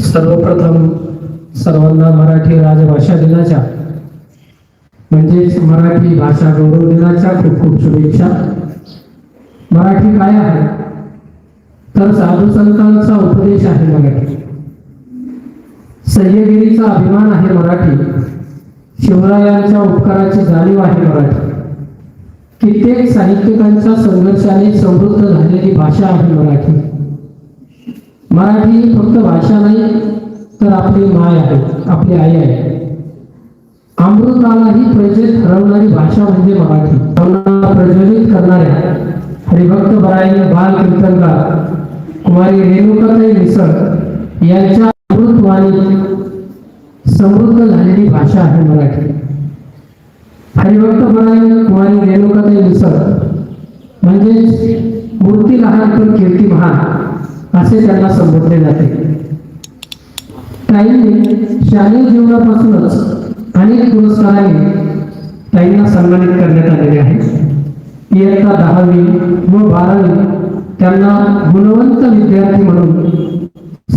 सर्वप्रथम सर्वांना मराठी राजभाषा दिनाच्या म्हणजेच मराठी भाषा गौरव दिनाच्या खूप खूप शुभेच्छा. मराठी काय आहे तर साधू संतांचा उपदेश आहे मराठी, सह्यगिरीचा अभिमान आहे मराठी, शिवरायांच्या उपकाराची जाणीव आहे मराठी, कित्येक साहित्यिकांच्या संघर्षाने समृद्ध झालेली भाषा आहे मराठी. मराठी फक्त भाषा नाही तर आपली माय आहे, आपली आई आहे. अमृतालाही प्रज्वलित ठरवणारी भाषा म्हणजे मराठी. प्रज्वलित करणाऱ्या हरिभक्त बराई बाल कीर्तनकार कुमारी रेणुकाताई मिसळ यांच्या अमृतवाणी समृद्ध झालेली भाषा आहे मराठी. हरिभक्त बराई कुमारी रेणुकाताई मिसळ म्हणजे मूर्ती लहान पण कीर्ती महान असे त्यांना संबोधले जाते. ताईंनी शालेय जीवनापासूनच अनेक पुरस्कारांनी ताईंना सन्मानित करण्यात आलेले आहे. इयत्ता 10वी व 12वी त्यांना गुणवंत विद्यार्थी म्हणून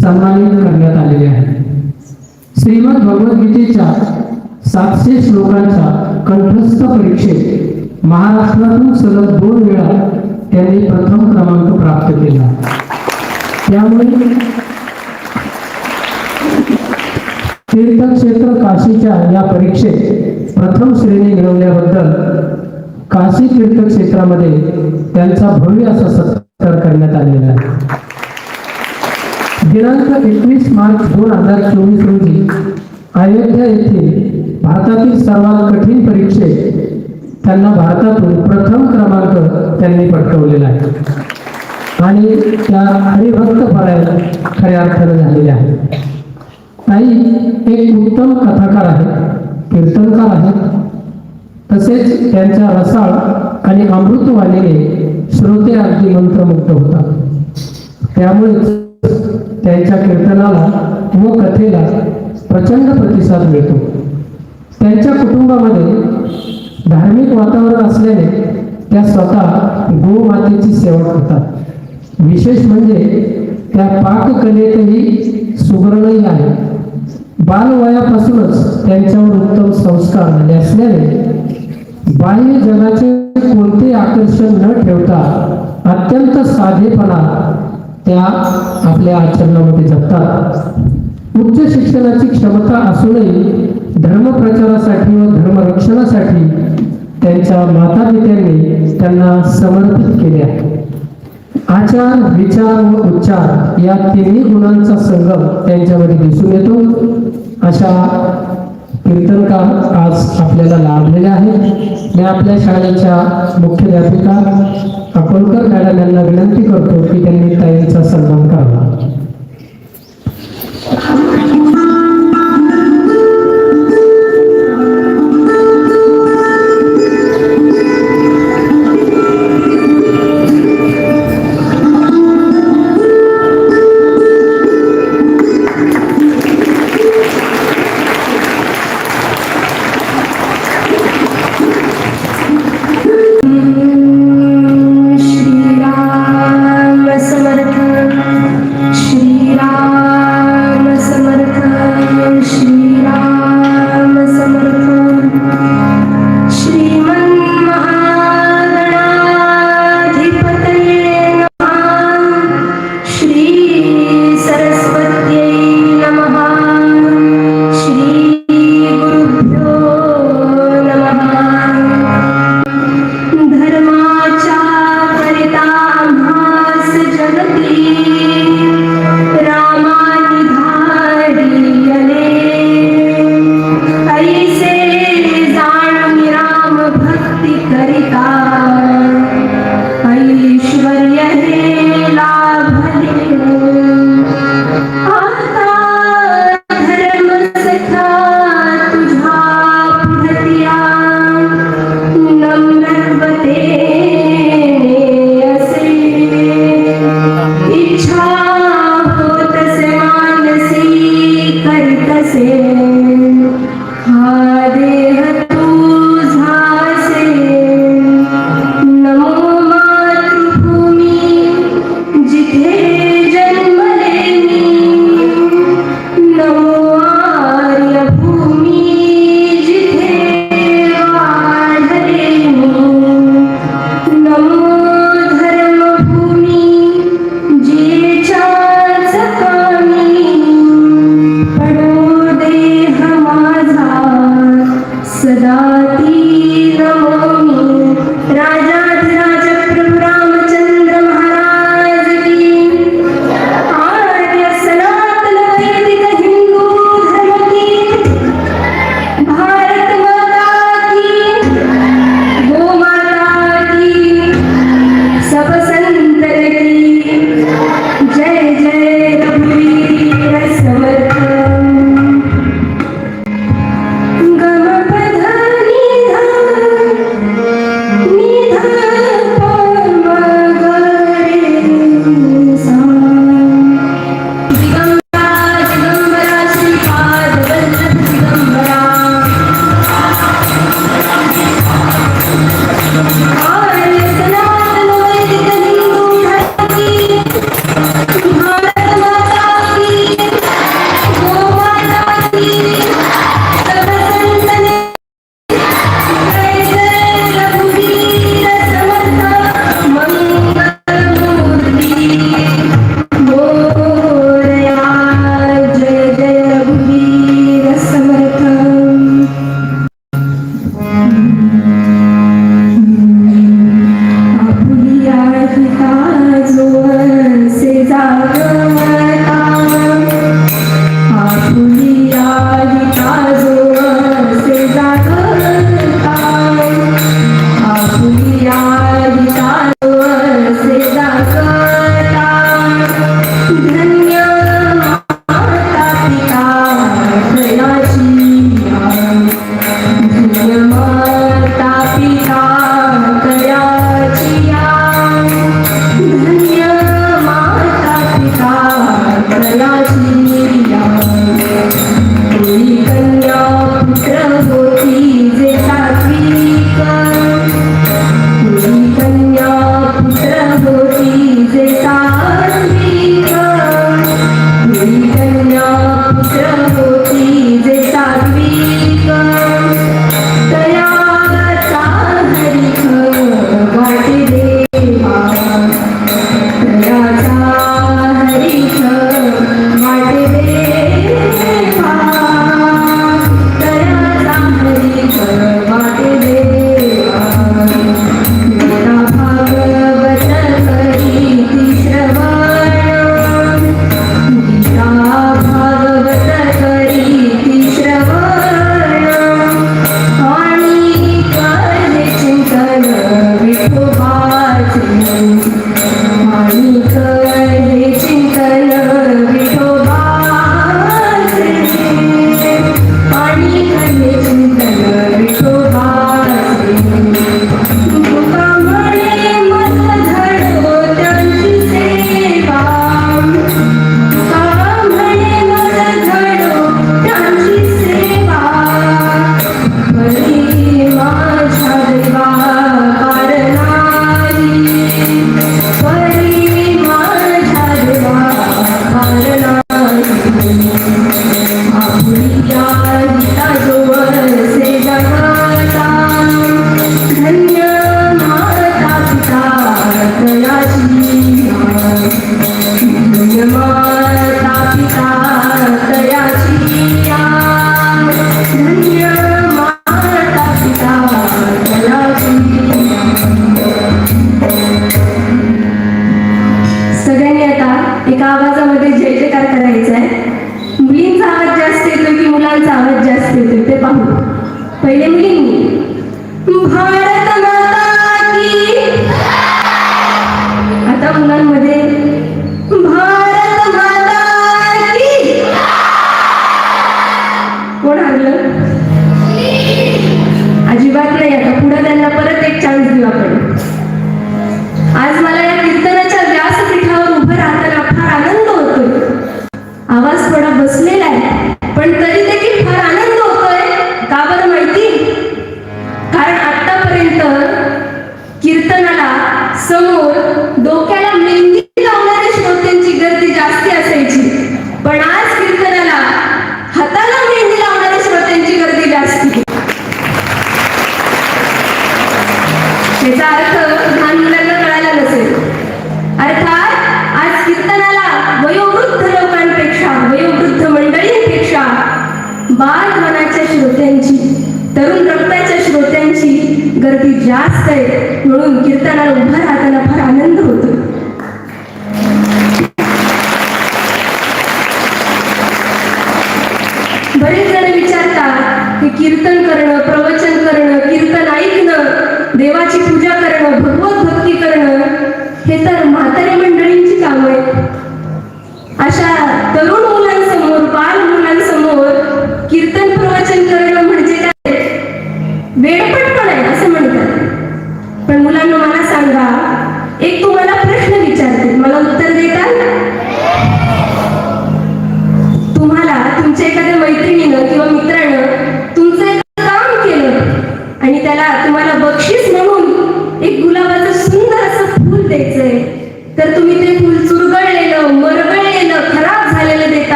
सन्मानित करण्यात आलेले आहे. श्रीमद भगवद्गीतेच्या 700 श्लोकांच्या कंठस्थ परीक्षेत महाराष्ट्रातून सलग 2 वेळा त्यांनी प्रथम क्रमांक प्राप्त केला. त्यामुळे तीर्थक्षेत्र काशीच्या या परीक्षेत प्रथम श्रेणी मिळवल्याबद्दल काशी तीर्थक्षेत्रामध्ये त्यांचा भव्य असा सत्कार करण्यात आलेला आहे. दिनांक 21 मार्च 2024 रोजी अयोध्या येथे भारतातील सर्वात कठीण परीक्षेत त्यांना भारतातून प्रथम क्रमांक त्यांनी पटकावलेला आहे आणि त्या हरिभक्त फळायला खऱ्या अर्थाने झालेल्या आहेत. ताई एक उत्तम कथाकार आहेत, कीर्तनकार आहेत, तसेच त्यांच्या रसाळ आणि अमृतवाणीने श्रोते अगदी मंत्रमुग्ध होतात. त्यामुळे त्यांच्या कीर्तनाला व कथेला प्रचंड प्रतिसाद मिळतो. त्यांच्या कुटुंबामध्ये धार्मिक वातावरण असल्याने त्या स्वतः गोमातेची सेवा करतात. विशेष म्हणजे त्या पाककलेतही सुगरणही आहे. बालवयापासूनच त्यांच्यावर उत्तम संस्कार झाले असल्याने बाह्य जगाचे कोणते आकर्षण न ठेवता अत्यंत साधेपणा त्या आपल्या आचरणामध्ये जगतात. उच्च शिक्षणाची क्षमता असूनही धर्मप्रचारासाठी व धर्मरक्षणासाठी त्यांच्या मातापित्यांनी त्यांना समर्पित केले आहे. आचार, विचार व उच्चार या तिन्ही गुणांचा संगम त्यांच्यामध्ये दिसून येतो. अशा कीर्तनकार आज आपल्याला लाभलेले आहेत. मी आपल्या शाळेच्या मुख्याध्यापिका अकोलकर मॅडम यांना विनंती करतो की त्यांनी ताईंचा सन्मान करावा.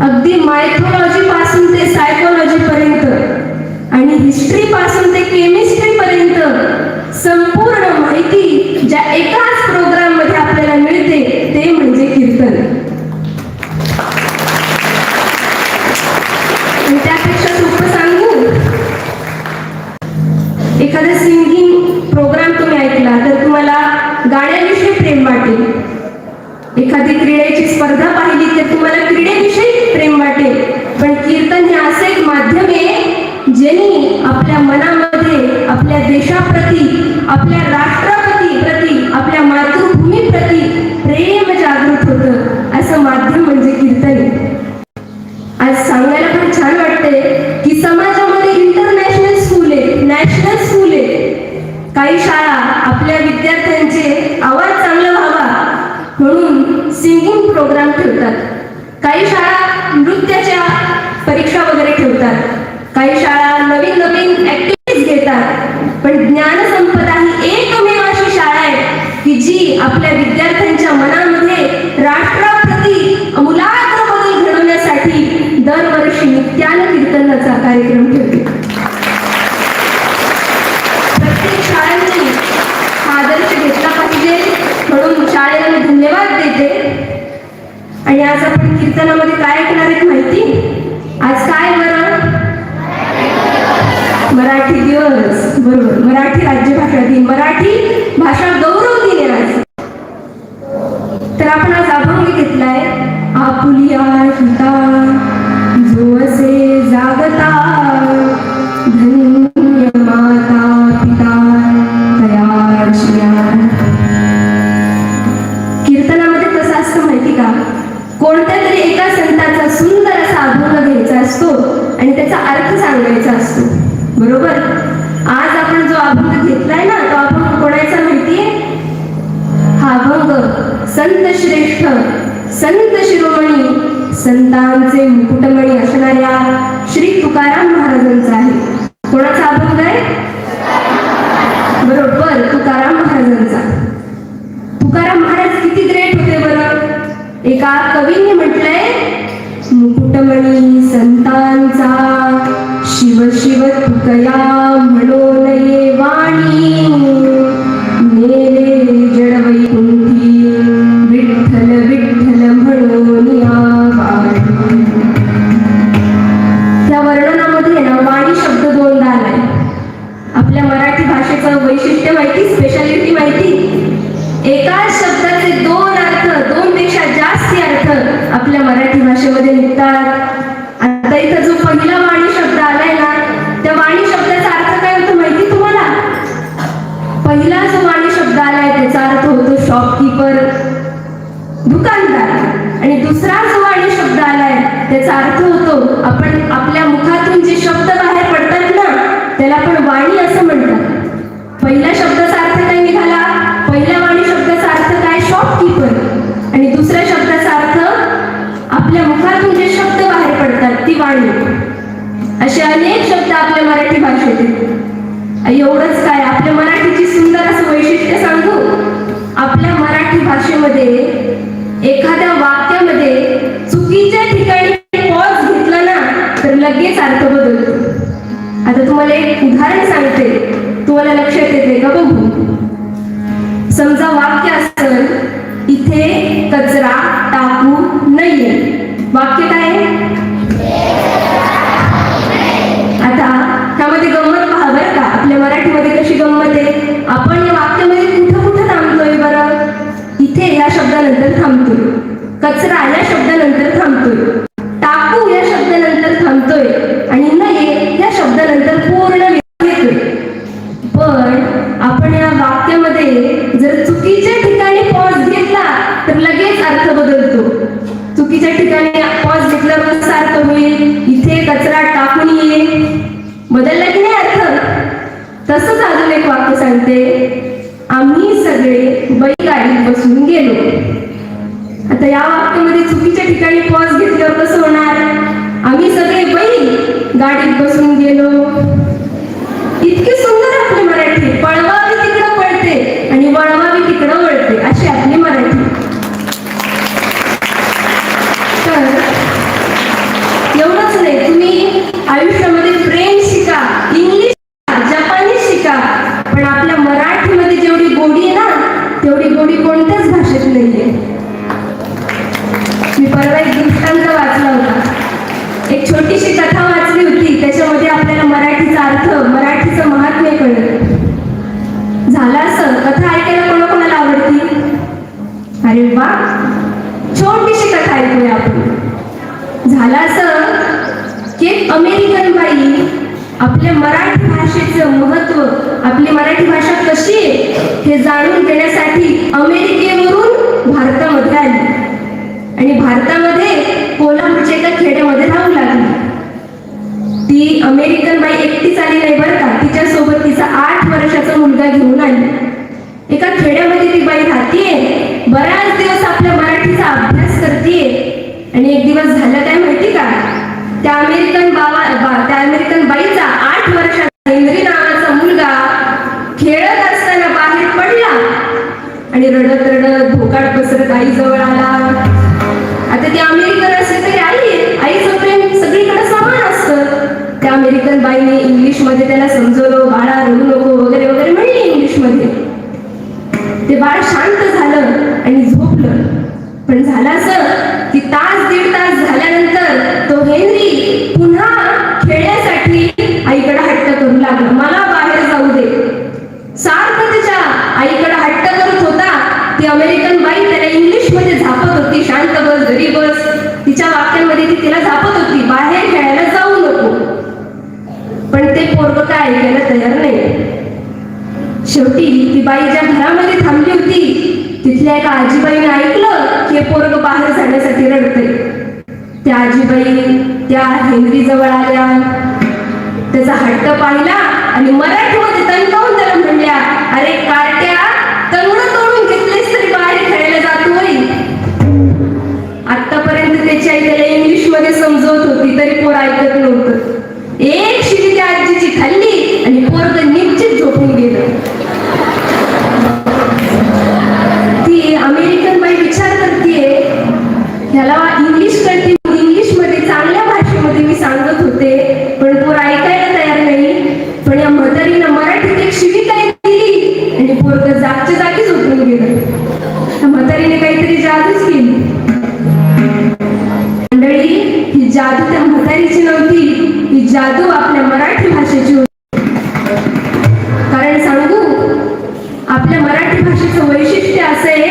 अगदी मायथॉलॉजी पासून ते सायकोलॉजी पर्यंत आणि हिस्ट्री पासून ते केमिस्ट्री एखादा सिंगिंग प्रोग्राम तुम्ही ऐकला तर तुम्हाला गाण्याविषयी प्रेम वाटेल. एखादी क्रीडेची स्पर्धा पाहिली तर तुम्हाला क्रीडेविषयी प्रेम वाटेल. पण कीर्तन हे असं एक माध्यम आहे ज्यांनी आपल्या मनामध्ये आपल्या देशाप्रती, आपल्या राष्ट्राप्रती, आपल्या मातृभूमीप्रती प्रेम जागृत होतं. असं माध्यम म्हणजे कीर्तन आहे. आज सांगायला पण छान वाटते की समाजामध्ये इंटरनॅशनल स्कूल आहे, नॅशनल स्कूल आहे. काही शाळा आपल्या विद्यार्थ्यांचे आवाज चांगला व्हावा म्हणून सिंगिंग प्रोग्राम ठेवतात. काही शाळा नृत्याच्या परीक्षा वगैरे ठेवतात. काही शाळा नवीन ऍक्टिव्हिटीज घेतात. पण ज्ञानसंपदा ही एकमेव अशी शाळा आहे की जी आपल्या विद्यार्थ्यांच्या मनामध्ये राष्ट्राप्रती आमूलाग्र बदल घडवण्यासाठी दरवर्षी नित्यानं कीर्तनाचा कार्यक्रम ठेवते. प्रत्येक शाळांनी हा आदर्श घेतला पाहिजे म्हणून शाळेला मी धन्यवाद देते. आणि आज आपण कीर्तनामध्ये काय ऐकणार आहेत माहिती? आज काय बरं? मराठी दिवस. बरोबर, मराठी राज्यभाषा दिन, मराठी भाषा गौरव दिन आहे आज. तर आपण आज अभंग घेतलाय. आपुलिया हिता जो असे जागता, धन्य माता पिता तयाशिया. कीर्तनामध्ये कसं असतं माहिती का? कोणत्या तरी एका संताचा सुंदर असा अभंग घ्यायचा असतो आणि त्याचा अर्थ सांगायचा असतो. बरोबर. आज आपण जो अभंग घेतलाय ना तो अभंग कोणाचा माहितीये? हा अभंग संत श्रेष्ठ, संत शिरोमणी, संतांचे मुकुटमणी असणाऱ्या श्री तुकाराम महाराजांचा आहे. कोणाचा अभंग आहे? बरोबर, तुकाराम महाराजांचा. तुकाराम महाराज किती ग्रेट होते बरं. एका कवीने म्हटलंय, मुकुटमणी संतांचा शिव शिव तुकया म्हणो नये वाणी, मेले जड वैकुंठी विठ्ठल विठ्ठल म्हणून या वाणी. त्या वर्णनामध्ये ना वाणी शब्द दोनदा आलाय. आपल्या मराठी भाषेचं वैशिष्ट्य माहिती, स्पेशालिटी माहिती? एकाच शब्दाचे दोन अर्थ, दोनपेक्षा जास्त अर्थ आपल्या मराठी भाषेमध्ये निघतात. आता इथं जो पहिला वाणी शब्द आलाय ना त्या वाणी शब्दाचा अर्थ काय होतो माहिती तुम्हाला? पहिला जो वाणी शब्द आलाय त्याचा अर्थ होतो शॉपकीपर, दुकानदार. आणि दुसरा जो वाणी शब्द आलाय त्याचा अर्थ होतो, आपण आपल्या मुखातून जे शब्द बाहेर पडतात ना त्याला आपण वाणी असं म्हणतात. पहिल्या शब्दाचा अर्थ काय निघाला? पहिल्या वाणी शब्दाचा अर्थ काय? शॉपकीपर. आणि दुसऱ्या शब्दाचा अर्थ आपल्या मुखातून जे शब्द बाहेर पडतात ती वाणी. असे अनेक शब्द आपल्या मराठी भाषेत आहेत. एवढंच काय, आपल्या मराठीची सुंदर असं वैशिष्ट्य सांगू. आपल्या मराठी भाषेमध्ये एखाद्या वाक्यामध्ये चुकीच्या ठिकाणी पॉज घेतला ना तर लगेच अर्थ बदलतो. आता तुम्हाला एक उदाहरण सांगते, तुम्हाला लक्षात येते का बघू. समजा वाक्य असेल, इथे कचरा टाकू नये. वाक्य काय? आता त्यामध्ये गंमत पहा बरं का. आपल्या मराठीमध्ये कशी गंमत आहे, आपण या वाक्यामध्ये कुठं कुठं थांबतोय बरं? इथे या शब्दानंतर थांबतोय, कचरा या शब्दानंतर थांबतोय, टाकू या शब्दानंतर थांबतोय आणि नये या शब्दानंतर पूर्ण येतोय. पण आपण या वाक्यामध्ये जर चुकीच्या ठिकाणी पॉज घेतला तर लगेच अर्थ बदलतो. चुकीच्या ठिकाणी पॉज घेतल्यावर कसा अर्थ होईल? इथे कचरा टाकून ये, बदलला की नाही अर्थ? तसंच अजून एक वाक्य सांगते, आम्ही सगळे बैलगाडीत बसून गेलो. आता या वाक्यामध्ये चुकीच्या ठिकाणी पॉज घेतल्यावर कसं होणार? आम्ही सगळे बैल गाडीत बसून गेलो. इतकी सुंदर आपली मराठी, पळवावी तिकडं पळते आणि वळवावी तिकडं वळते, अशी आपली मराठी. तर एवढंच नाही, तुम्ही आयुष्यामध्ये फ्रेंच शिका, इंग्लिश शिका, जपानी शिका, पण आपल्या मराठीमध्ये जेवढी गोडी आहे ना तेवढी गोडी कोणत्याच भाषेत नाहीये. मी परवा एक दृष्टांत वाचला होता, एक छोटीशी कथा वाचली होती. त्याच्यामध्ये आपल्याला मराठीचा अर्थ, मराठीचं महात्म्य आपल्या मराठी भाषेचं महत्त्व, आपली मराठी भाषा कशी आहे हे जाणून घेण्यासाठी अमेरिकेवरून भारतामध्ये आली आणि भारतामध्ये कोल्हापूरच्या एका खेड्यामध्ये राहू लागली. ती अमेरिकन बाई एकटीच आली नाही बरं का, तिच्यासोबत तिचा 8 वर्षाचा मुलगा घेऊन आली. एका खेड्यामध्ये ती बाई राहतीये, बराच दिवस आपल्या मराठीचा अभ्यास करतीये आणि एक दिवस झालं काय माहिती का, त्या अमेरिकन बाईचा 8 वर्षाचा हेनरी नावाचा मुलगा खेळत असताना बाहेर पडला आणि रडत रडत भोकाड पसरत आई जवळ आला. आता ती अमेरिकन असली तरी आईचं प्रेम सगळीकडे समान असतं. त्या अमेरिकन बाईने इंग्लिशमध्ये त्याला समजवलं, बाळा रडू नको वगैरे वगैरे म्हणली इंग्लिशमध्ये. ते बाळ शांत झालं आणि झोपलं. पण झालं असं की दीड तास झाल्यानंतर तो हेनरी पुन्हा खेळण्यासाठी आईकडे हट्ट करू लागला, मला बाहेर जाऊ दे. सारखं त्याच्या आईकडे हट्ट करत होता. ती अमेरिकन बाई त्याला इंग्लिशमध्ये झापत होती, शांत बस, घरी बस. तिच्या वाक्यांमध्ये ती तिला झापत होती, बाहेर खेळायला जाऊ नको. पण ते पोरगं काय ऐकायला तयार नाही. शेवटी ती बाई ज्या घरामध्ये थांबली होती तिथल्या एका आजीबाईने ऐकलं की हे पोरगं बाहेर जाण्यासाठी रडतंय. त्या आजीबाई त्या हेनरी जवळ आल्या, त्याचा हट्ट पाहिला आणि मराठीमध्ये तणकावून त्याला म्हणल्या, अरे कार्ट्या, तंगडं तोडून घेतलेस तरी बाहेर खेळायला जातोय. आतापर्यंत त्याची आई त्याला इंग्लिशमध्ये समजवत होती तरी पोर ऐकत नव्हतं. एक शिडी त्या आजीची खाल्ली आणि पोरगं निश्चित झोपून गेलं. ती अमेरिकन बाई विचार करतेय, ह्याला इंग्लिश कळते, इंग्लिशमध्ये चांगल्या भाषेमध्ये मी सांगत होते पण पोर ऐकायला तयार नाही. पण या म्हातारीनं मराठीत एक शिवी काय दिली आणि पोरगं जागच्या जागी झोपून गेलं. त्या म्हातारीने काहीतरी जादूच केली. मंडळी, ही जादू त्या म्हातारीची नव्हती, ही जादू आपल्या मराठी भाषेची होती. कारण सांगू, आपल्या मराठी भाषेचं वैशिष्ट्य असं आहे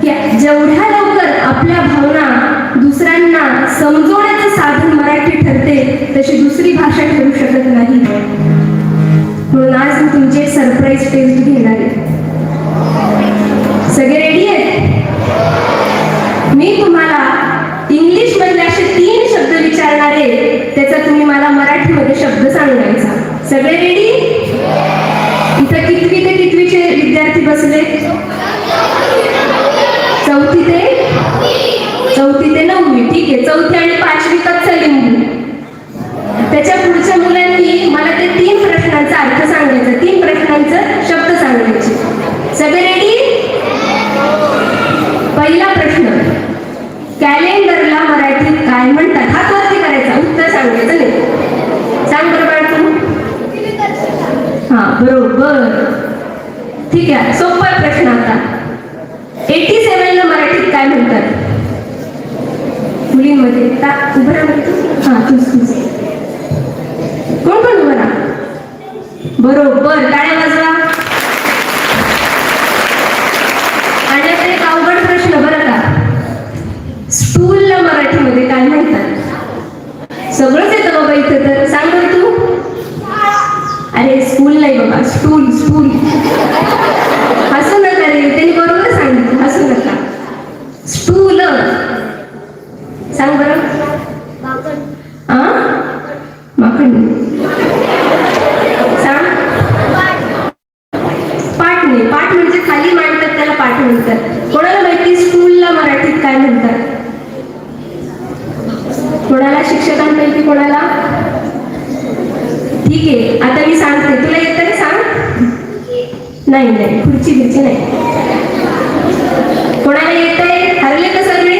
की जेवढ्या लवकर आपल्या भावना दुसऱ्यांना समजवण्याचं साधन मराठी ठरते तशी दुसरी भाषा ठरू शकत नाही. म्हणून आज मी तुमची एक सरप्राईज टेस्ट घेणार आहे. सगळे रेडी आहेत? मी तुम्हाला इंग्लिश मधले असे 3 शब्द विचारणार आहे, त्याचा तुम्ही मला मराठीमध्ये शब्द सांगायचा. सगळे रेडी? इथं कितवी ते कितवीचे विद्यार्थी बसले? 4थी ते 9वी. ठीक आहे, 4थी आणि 5वी कच्चा लिंबू. त्याच्या पुढच्या मुलांनी मला ते 3 प्रश्नांचा अर्थ सांगायचा, 3 प्रश्नांचं शब्द सांगायचे. सगळे रेडी? पहिला प्रश्न, कॅलेंडरला मराठीत काय म्हणतात? हात वरती करायचा, उत्तर सांगायचं नाही. सांग बरं बाळ तू. हा, बरोबर. ठीक आहे, सोपा प्रश्न आता. 87ला मराठीत काय म्हणतात? मुलींमध्ये उभं राहा. हा, तूच. कोण उभं राहा? बरोबर, टाळ्या वाजवा. आणि आता एक अवघड प्रश्न बरं का, स्टूलला मराठीमध्ये काय म्हणतात? सगळंच येतं बाबा इथं, तर सांग बरं तू. अरे स्कूल नाही बाबा, स्टूल. हसू नका रे, त्यांनी बरोबर सांगितलं, हसू नका. स्टूल सांग बरं. माकड सांग. पाठ नाही, पाठ म्हणजे खाली मांडतात त्याला पाठ म्हणतात. कोणाला माहिती स्टूलला मराठीत काय म्हणतात? कोणाला? शिक्षकांना माहिती? कोणाला? ठीक आहे, आता मी सांगते, तुला येतं का सांग? नाही, खुर्ची नाही. कोणाला येतंय? हरले का सगळे?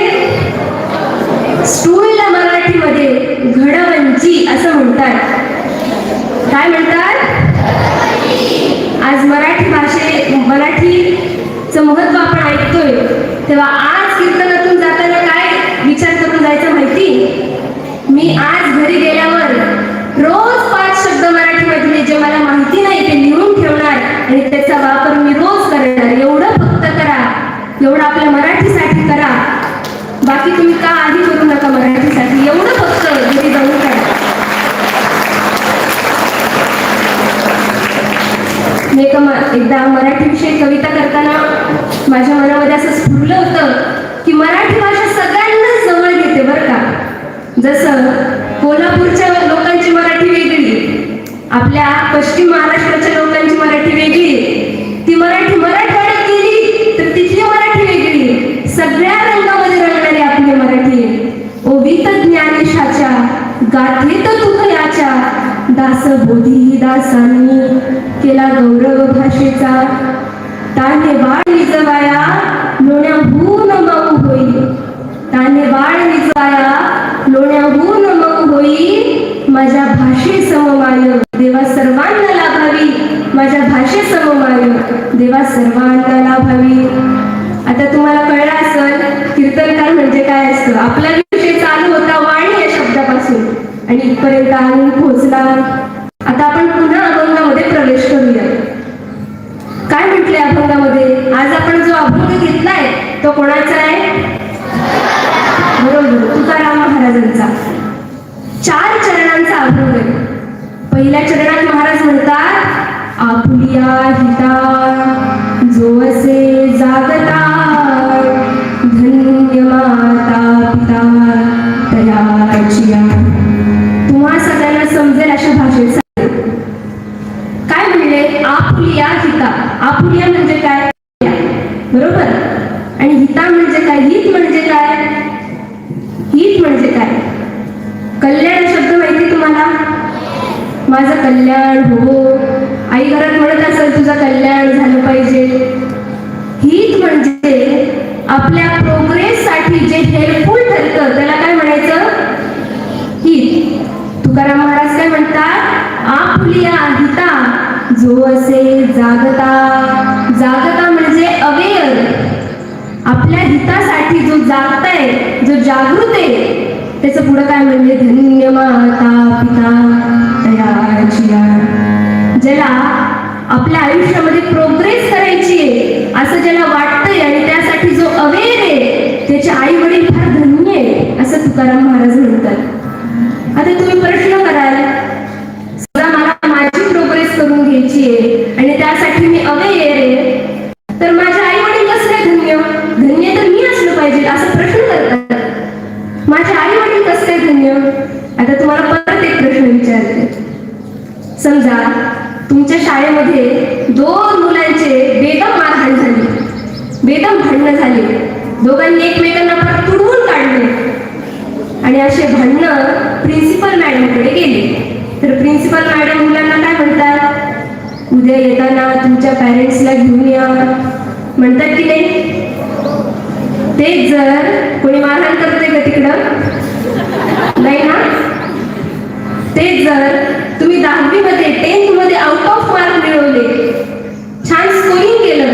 स्टूलला मराठीमध्ये घडवंजी असं म्हणतात. काय म्हणतात? आज मराठीचं महत्व आपण ऐकतोय तेव्हा आज कीर्तनातून जाताना काय विचार करून जायचं माहिती? मी आज घरी गेल्यावर रोज 5 शब्द मराठीमधले जे मला माहिती नाही ते लिहून ठेवणार आणि त्याचा वापर मी रोज करणार. एवढं फक्त करा, एवढं आपल्या मराठीसाठी करा. बाकी तुम्ही काही करू नका मराठीसाठी, एवढं फक्त घरी जाऊन करा. मी एकदा मराठीविषयी कविता करताना माझ्या मनामध्ये असं स्फुरलं होतं की मराठी भाषा सगळ्यांनाच जवळ घेते बरं का. जसं कोल्हापूरच्या लोकांची मराठी वेगळी, आपल्या पश्चिम महाराष्ट्राच्या लोकांची मराठी वेगळी, ती मराठी मराठवाड्यात गेली तर तिथली मराठी वेगळी. सगळ्या रंगामध्ये रंगणारी आपली मराठी. ओवीत ज्ञानेशाच्या गाथेत तुकयाच्या दासबोधी दासांनी केला गौरव भाषेचा. ताने बाळ निजवाया लोण्याहून मऊ होई, ताने बाळ निजवाया लोण्याहून मऊ होई. माझ्या भाषे सममाय देवा सर्वांना लाभावी, माझ्या भाषे सममाय देवा सर्वांना लाभावी. आता तुम्हाला कळलं असेल कीर्तनकार म्हणजे काय असतं. आपला विषय चालू होता वाणी या शब्दापासून आणि इथपर्यंत आणून पोहोचला. आता आपण पुन्हा अभंगामध्ये प्रवेश करूया. काय म्हटले अभंगामध्ये? आज आपण जो अभंग घेतलाय तो कोणाचा आहे? बरोबर, तुकाराम महाराजांचा. 4 चरणांचा अभंग आहे. पहिल्या चरणात महाराज म्हणतात, आपुलिया हिता जो असे जागता, धन्य माता पिता तयाचिया. तुम्हा सगळ्यांना समजेल अशा भाषेत काय म्हणले? आपुलिया हिता. आपुलिया म्हणजे काय? बरोबर. आणि हिता म्हणजे काय? हित म्हणजे काय? हित म्हणजे काय? कल्याण शब्द माहिती तुम्हाला? माझं कल्याण हो. आई घरात म्हणत असेल तुझं कल्याण झालं पाहिजे. हित म्हणजे आपल्या प्रोग्रेस साठी जे हेल्पफुल ठरतं त्याला काय म्हणायचं? हित. तुकाराम महाराज काय म्हणतात? आपुलिया हिता जो असे जागता. जागता म्हणजे अवेअर. आपल्या हितासाठी जो जागताय, जो जागृत आहे, त्याचं पुढं काय म्हणजे? धन्य माता पिता तयाचिया. ज्याला आपल्या आयुष्यामध्ये प्रोग्रेस करायची आहे असं ज्याला वाटतंय आणि त्यासाठी जो अवेअर आहे त्याचे आई वडील फार धन्य आहे असं तुकाराम महाराज म्हणतात. आता तुम्ही प्रश्न कराल, समजा मला माझी प्रोग्रेस करून घ्यायची आहे आणि त्यासाठी मी अवेअर आहे, तर माझे आई वडील कसं काय धन्य? धन्य तर मी असलं पाहिजे असं प्रश्न करतात. माझे आई वडील कसं काय धन्य? आता तुम्हाला परत एक प्रश्न विचारते. समजा तुमच्या शाळेमध्ये 2 मुलांचे बेदम मारहाण झाली, बेदम भांडणं झाली, दोघांनी एकमेकांना परत तुडवून काढले आणि असे भांडणं प्रिन्सिपल मॅडमकडे गेले. तर प्रिन्सिपल मॅडम मुलांना काय म्हणतात? उद्या येताना तुमच्या पॅरेंट्सला घेऊन या म्हणतात की नाही? तेच जर कोणी मारहाण करते का तिकडं? नाही ना. तेच जर तुम्ही 10वी मध्ये 10th मध्ये आउट ऑफ मार्क मिळवले, छान स्कोरिंग केलं,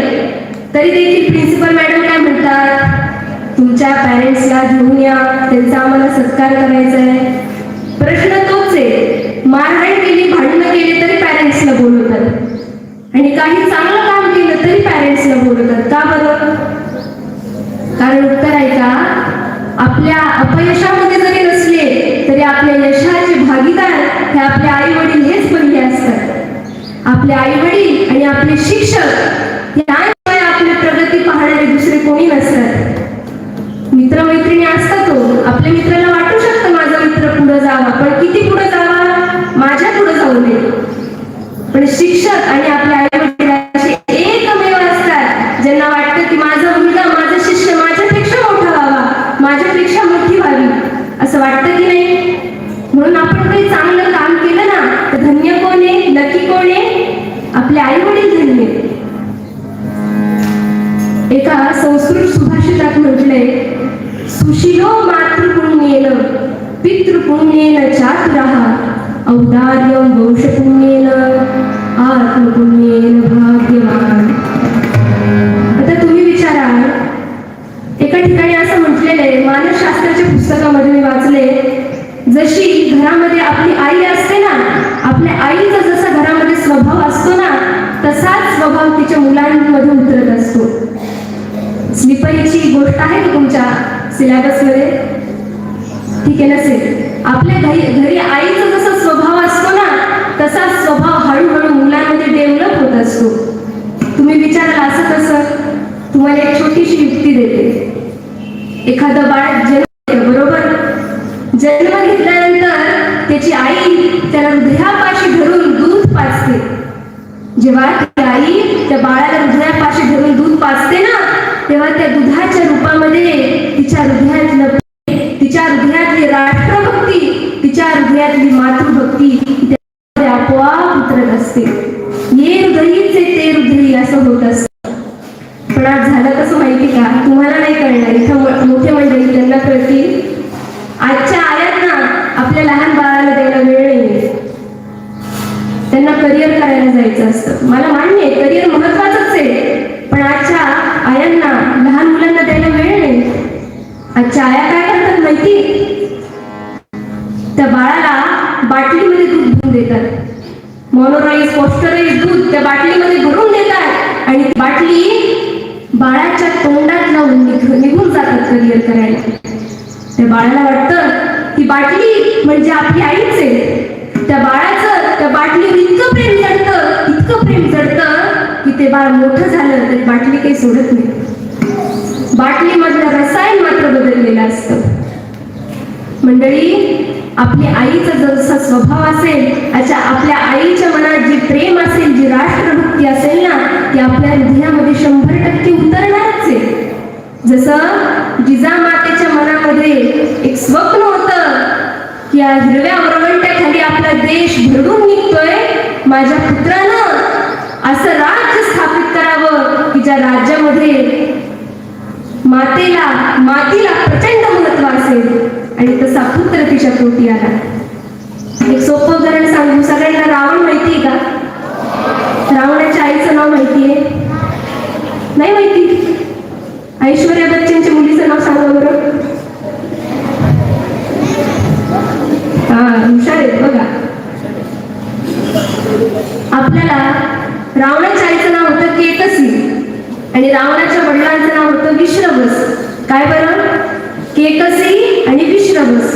तरी देखील प्रिन्सिपल मॅडम काय म्हणतात? तुमच्या पॅरेंट्सला घेऊन या, त्यांचा आम्हाला सत्कार करायचा आहे. प्रश्न तोच आहे, मारहाण केली, भांडणं केली तरी पॅरेंट्सला बोलवतात आणि काही चांगलं काम केलं तरी पॅरेंट्सला बोलवतात. का बरं? कारण उत्तर आहे का? आपल्या अपयशामध्ये जरी नसले तरी आपल्या यशाचे भागीदार हे आपले आई वडील हेच पहिले असतात. आपले आई वडील आणि आपले शिक्षक याशिवाय आपली प्रगती पाहणारे दुसरे कोणी नसतात. मित्रमैत्रिणी असतात, तो आपल्या मित्राला वाटू शकतं माझा मित्र पुढे जावा, पण किती पुढे जावा? माझ्या पुढे जाऊ नये. पण शिक्षक आणि आपले आई वडील असे एकमेव असतात ज्यांना वाटतं की माझा मुलगा, माझा शिष्य माझ्यापेक्षा मोठा व्हावा, माझ्यापेक्षा मोठी व्हावी, असं वाटतं की नाही? म्हणून आपण काही चांगलं काम केलं ना तर धन्य कोण आहे? नक्की कोण आहे? आपले आई वडील धन्य. एका संस्कृत सुभाषितात म्हटलंय, सुशिलो मातृपुण्येन पितृपुण्येन चातुरः औदार्यं वंशपुण्येन आत्मपुण्येन भाग्यवान. आता तुम्ही विचाराल, एका ठिकाणी असं म्हटलेलं आहे, मानसशास्त्राच्या पुस्तकामध्ये मी वाचले, जशी घरामध्ये आपली आई असते ना, आपल्या आईचा जसा घरामध्ये स्वभाव असतो ना, तसाच स्वभाव तिच्या मुलांमध्ये उतरत असतो. स्लिपरीची गोष्ट आहे का तुमच्या सिलेबसमध्ये? ठीक आहे, नसेल. आपल्या घरी आईचा जसा स्वभाव असतो ना, तसा स्वभाव हळूहळू मुलांमध्ये डेव्हलप होत असतो. असतो. तुम्ही विचाराल असं कसं? तुम्हाला एक छोटीशी युक्ती देते. एखादं बाळ जन्म बरोबर, जन्म घेतल्यानंतर त्याची आई त्याला हृदयापाशी धरून दूध पाजते. जेव्हा ती आई त्या बाळाला हृदयापाशी धरून दूध पाजते ना, तेव्हा त्या दुधाच्या रूपामध्ये तिच्या हृदयातलं, तिच्या हृदयातली राष्ट्रभक्ती, तिच्या हृदयातली मातृभक्ती त्यामध्ये आपोआप उतरत असते. ये हृदयीचे ते हृदयी असं होत असतं. पण आज झालं कसं माहिती का? तुम्हाला नाही कळणार, इथं मोठे मंडळी त्यांना कळतील. आजच्या आयांना आपल्या लहान बाळाला द्यायला वेळ नाही. त्यांना करिअर करायला जायचं असतं. मला मान्य आहे करिअर महत्वाचंच आहे, पण आजच्या आयांना लहान मुलांना द्यायला वेळ नाही. आजच्या आया काय करतात माहिती? त्या बाळाला बाटलीमध्ये दूध भरून देतात. मोनोराईज पॉस्चराईज दूध त्या बाटलीमध्ये भरून देतात आणि ती बाटली बाळाच्या तोंडात लावून निघून जातात करिअर करायला. त्या बाळाला वाटतं ती बाटली म्हणजे आपली आईच आहे. त्या बाळाचं त्या बाटलीवर इतकं प्रेम जडतं, इतकं प्रेम जडतं की ते बाळ मोठं झालं तरी बाटली काही सोडत नाही. बाटलीमधलं रसायन मात्र बदललेलं असतं. मंडळी, आपल्या आईचा जसा स्वभाव असेल, अशा आपल्या आईच्या मनात जी प्रेम असेल, जी राष्ट्रभक्ती असेल ना, ती आपल्या हृदयामध्ये 100% उतरणारच आहे. जसं जिजामातेच्या मनामध्ये एक स्वप्न होतं की या हिरव्या वरवंट्याखाली आपला देश भरडून निघतोय, माझ्या पुत्रानं असं राज्य स्थापित करावं की ज्या राज्यामध्ये मातीला प्रचंड महत्व असेल. आणि तसा पुत्र तिच्या पोटी आला. एक सोपं उदाहरण सांगू. सगळ्यांना रावण माहितीये का? रावणाच्या आईचं नाव माहितीये? नाही माहिती? ऐश्वर्या बच्चनच्या मुलीचं नाव सांगा बरं. हा, हुशार आहेत बघा. आपल्याला रावणाच्या आईचं नाव होतं केकसी आणि रावणाच्या वडिलांचं नाव होतं विश्रवस. काय बरं? केकसी आणि विश्रवस.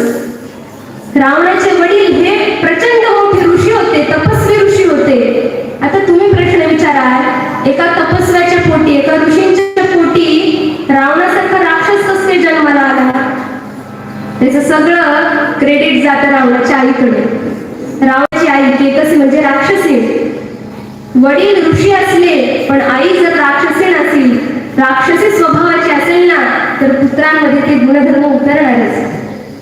रावणाचे वडील हे प्रचंड मोठे ऋषी होते, तपस्वी ऋषी होते. आता तुम्ही प्रश्न विचारा, एका तपस्व्याच्या पोटी, एका ऋषींच्या पोटी रावणासारखा राक्षस कसं काय जन्माला आला? त्याचं सगळं क्रेडिट जातं रावणाच्या आईकडे. रावणाची आई केकसी म्हणजे राक्षसी. वडील ऋषी असले पण आई जर राक्षसी नसेल, राक्षसी स्वभावाची असेल ना, तर पुत्रांमध्ये ते गुणधर्म उतरणारच.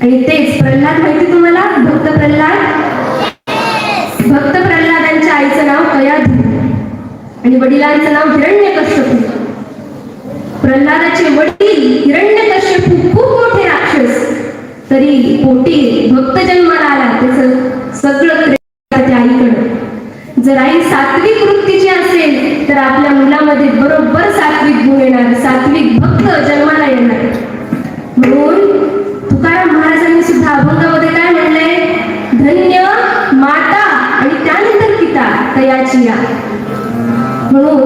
आणि तेच प्रल्हाद माहिती तुम्हाला? भक्त प्रल्हादांच्या आईचं नाव कयाधू आणि वडिलांचं नाव हिरण्यकश्यपू. प्रल्हादाचे वडील हिरण्यकश्यपू खूप मोठे राक्षस, तरी पोटी भक्त जन्माला आला. त्याचं सगळं क्रेडिट त्या आईकडे. जर आई सात्विक वृत्तीची असेल तर आपल्या मुलामध्ये बरोबर सात्विक गुण येणार, सात्विक भक्त जन्माला येणार. म्हणून तुकाराम महाराजांनी सुद्धा अभंगामध्ये काय म्हणलंय? धन्य माता आणि त्यानंतर पिता तयाची या. म्हणून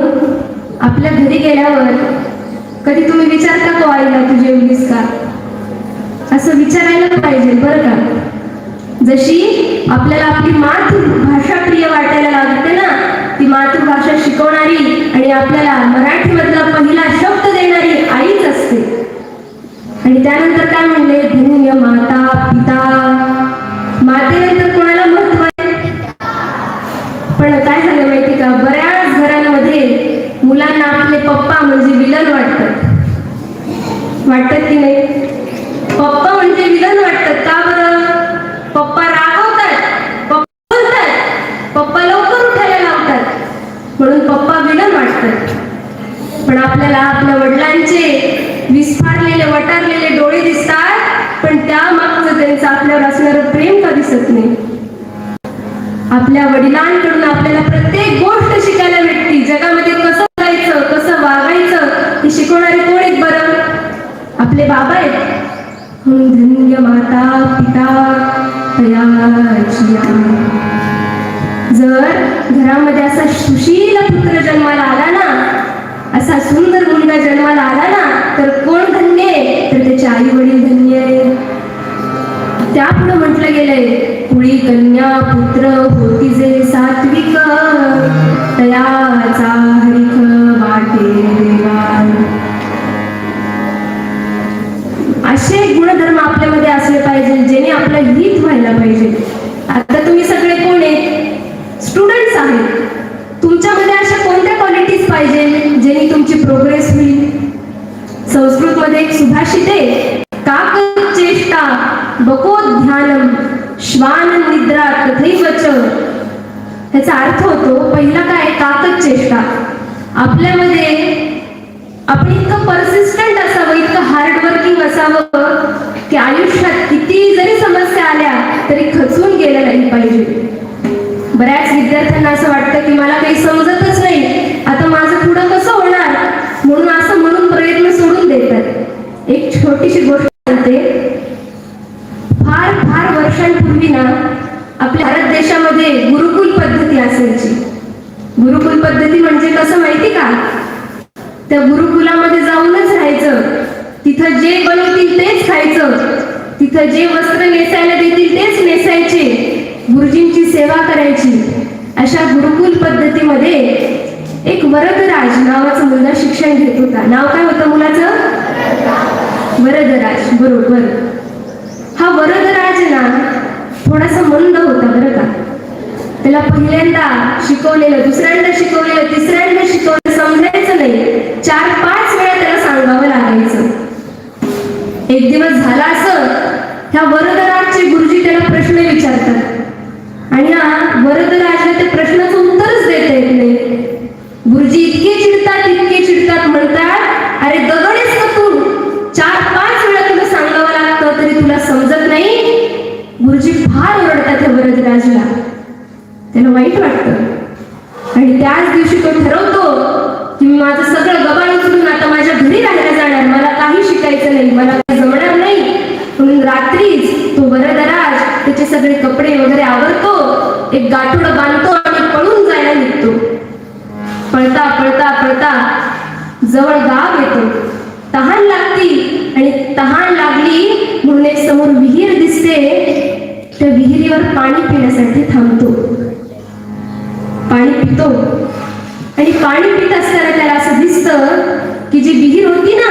आपल्या घरी गेल्यावर कधी तुम्ही विचारता को आईला तू जेवलीस का? असं विचारायला पाहिजे बरं का. जशी आपल्याला आपली मातृभाषा प्रिय वाटायला लागते ना, ती मातृभाषा शिकवणारी आणि आपल्याला मराठीमधला पहिला शब्द देणारी आईच असते. आणि त्यानंतर काय म्हणले? धन्य माता पिता. मातेनंतर कोणाला महत्व आहे? पण काय झालं माहिती का? बऱ्याच घरांमध्ये मुलांना आपले पप्पा म्हणजे विलन वाटतात की नाही? पप्पा म्हणजे विलन वाटतात. का बरं? पप्पा रागवतात, पप्पा बोलतात, पप्पा लवकर उठायला लावतात, म्हणून पप्पा विलन वाटतात. पण आपल्याला आपल्या वडिलांचे विस्फारलेले वटारलेले डोळे दिसतात, पण त्या मागचं त्यांचं आपल्यावर असणारं प्रेम का दिसत नाही. आपल्या वडिलांकडून आपल्याला प्रत्येक गोष्ट शिकायला भेटते. जगामध्ये कसं जायचं, कसं वागायचं हे शिकवणारे कोण आहेत बरं? आपले बाबा आहेत. धन्य माता पिता तयाची. जर घरामध्ये असा सुशील पुत्र जन्माला आला ना, असा सुंदर मुलगा जन्माला आला ना, तर कोण धन्य आहे? तर त्याचे आई वडील धन्य आहे. त्यापुढे म्हटलं गेलंय, पुळी कन्या पुत्र होती जे सात्विक. तयाचा हरिख वाटे देवा. असे गुणधर्म आपल्यामध्ये असले पाहिजे जेणे आपलं हित व्हायला पाहिजे. आता तुम्ही सगळे कोण आहेत? स्टुडंट्स आहेत. तुमच्यामध्ये अशा कोणत्या क्वालिटीज पाहिजे जेणे तुमची प्रोग्रेस होईल? संस्कृत मध्ये एक सुभाषित आहे, काक चेष्टा बको ध्यानम श्वान निद्रा तथैव च. याचा अर्थ होतो, पहिला काय, काकच चेष्टा. आपल्यामध्ये आपण इतकं परसिस्टंट असावं, इतकं हार्डवर्किंग असावं की आयुष्यात किती जरी समस्या आल्या तरी खचून गेलं नाही पाहिजे. बऱ्याच विद्यार्थ्यांना असं वाटतं की मला काही समजतच नाही, आता माझं पुढं कसं होणार, म्हणून असं म्हणून प्रयत्न सोडून देतात. एक छोटीशी गोष्ट सांगते. फार फार वर्षांपूर्वी ना आपल्या भारत देशामध्ये गुरुकुल पद्धती असायची. गुरुकुल पद्धती म्हणजे कसं माहिती का? त्या गुरुकुलामध्ये जाऊनच राहायचं, तिथं जे बनवतील तेच खायचं, तिथं जे वस्त्र नेसायला देतील तेच नेसायचे, गुरुजींची सेवा करायची. अशा गुरुकुल पद्धतीमध्ये एक वरदराज नावाचा मुलगा शिक्षण घेत होता. नाव काय होतं मुलाचं? वरदराज. बरोबर. हा वरदराज ना थोडासा मंद होता बरं का. त्याला पहिल्यांदा शिकवलेलं, दुसऱ्यांदा शिकवलेलं, तिसऱ्यांदा शिकवलेलं समजायचं नाही. 4-5 वेळा त्याला सांगावं लागायचं. एक दिवस झाला असं, ह्या वरदराजचे गुरुजी त्याला प्रश्न विचारतात आणि हा वरदराजला त्या प्रश्नाचं उत्तरच देता येत नाही. गुरुजी इतके चिडतात म्हणतात, अरे दगडेच का तू, 4-5 वेळा तुला सांगावं लागतं तरी तुला समजत नाही. गुरुजी फार ओरडतात त्या वरदराजला. त्याला वाईट वाटतं आणि त्याच दिवशी तो ठरवतो की मी माझं सगळं गबाळ उचलून आता माझ्या घरी राहायला जाणार, मला काही शिकायचं नाही, मला काही जमणार नाही. म्हणून रात्रीच तो वरदराज त्याचे सगळे कपडे वगैरे आवरतो, एक गाठोडं बांधतो आणि पळून जायला निघतो. पळता पळता पळता जवळ गाव येतो. तहान लागती आणि तहान लागली म्हणून एक समोर विहीर दिसते. त्या विहिरीवर पाणी पिण्यासाठी थांबतो. पाणी पितो आणि पाणी पित असताना त्याला असं दिसतं की जी विहीर होती ना,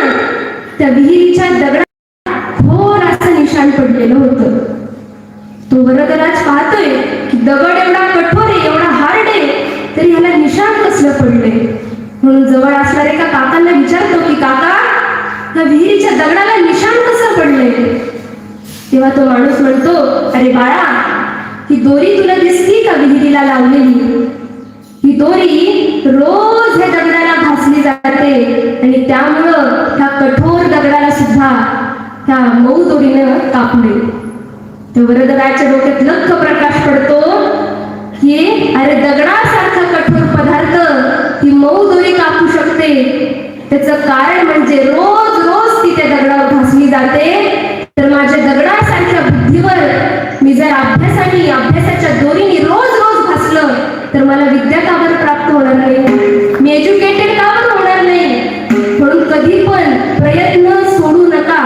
त्या विहिरीच्या दगडात खोल असं निशाण पडलेलं होतं. तो वरदराज पाहतोय की दगड एवढा कठोर आहे, एवढा हार्ड आहे, तरी ह्याला निशाण कसलं पडलंय. म्हणून जवळ असणाऱ्या एका काकांना विचारतो की काका, ह्या विहिरीच्या दगडाला निशाण कसं पडलंय? तेव्हा तो माणूस म्हणतो, अरे बाळा, ही दोरी तुला दिसती का विहिरीला लावलेली? ही दोरी रोज ह्या दगडाला घासली जाते आणि त्यामुळं ह्या कठोर दगडाला सुद्धा ह्या मऊ दोरीनं कापले. त्या वरदराजच्या डोक्यात लख्ख प्रकाश पडतो की अरे दगडासारखा कठोर पदार्थ ही मऊ दोरी कापू शकते. त्याचं कारण म्हणजे रोज रोज ती त्या दगडावर घासली जाते. तर माझ्या दगडासारख्या बुद्धीवर मी जर अभ्यासाच्या दोरीने रोज रोज घासलं तर मला विद्या का बरं प्राप्त होणार नाही? मी एज्युकेटेड का बरं होणार नाही? म्हणून कधी पण प्रयत्न सोडू नका,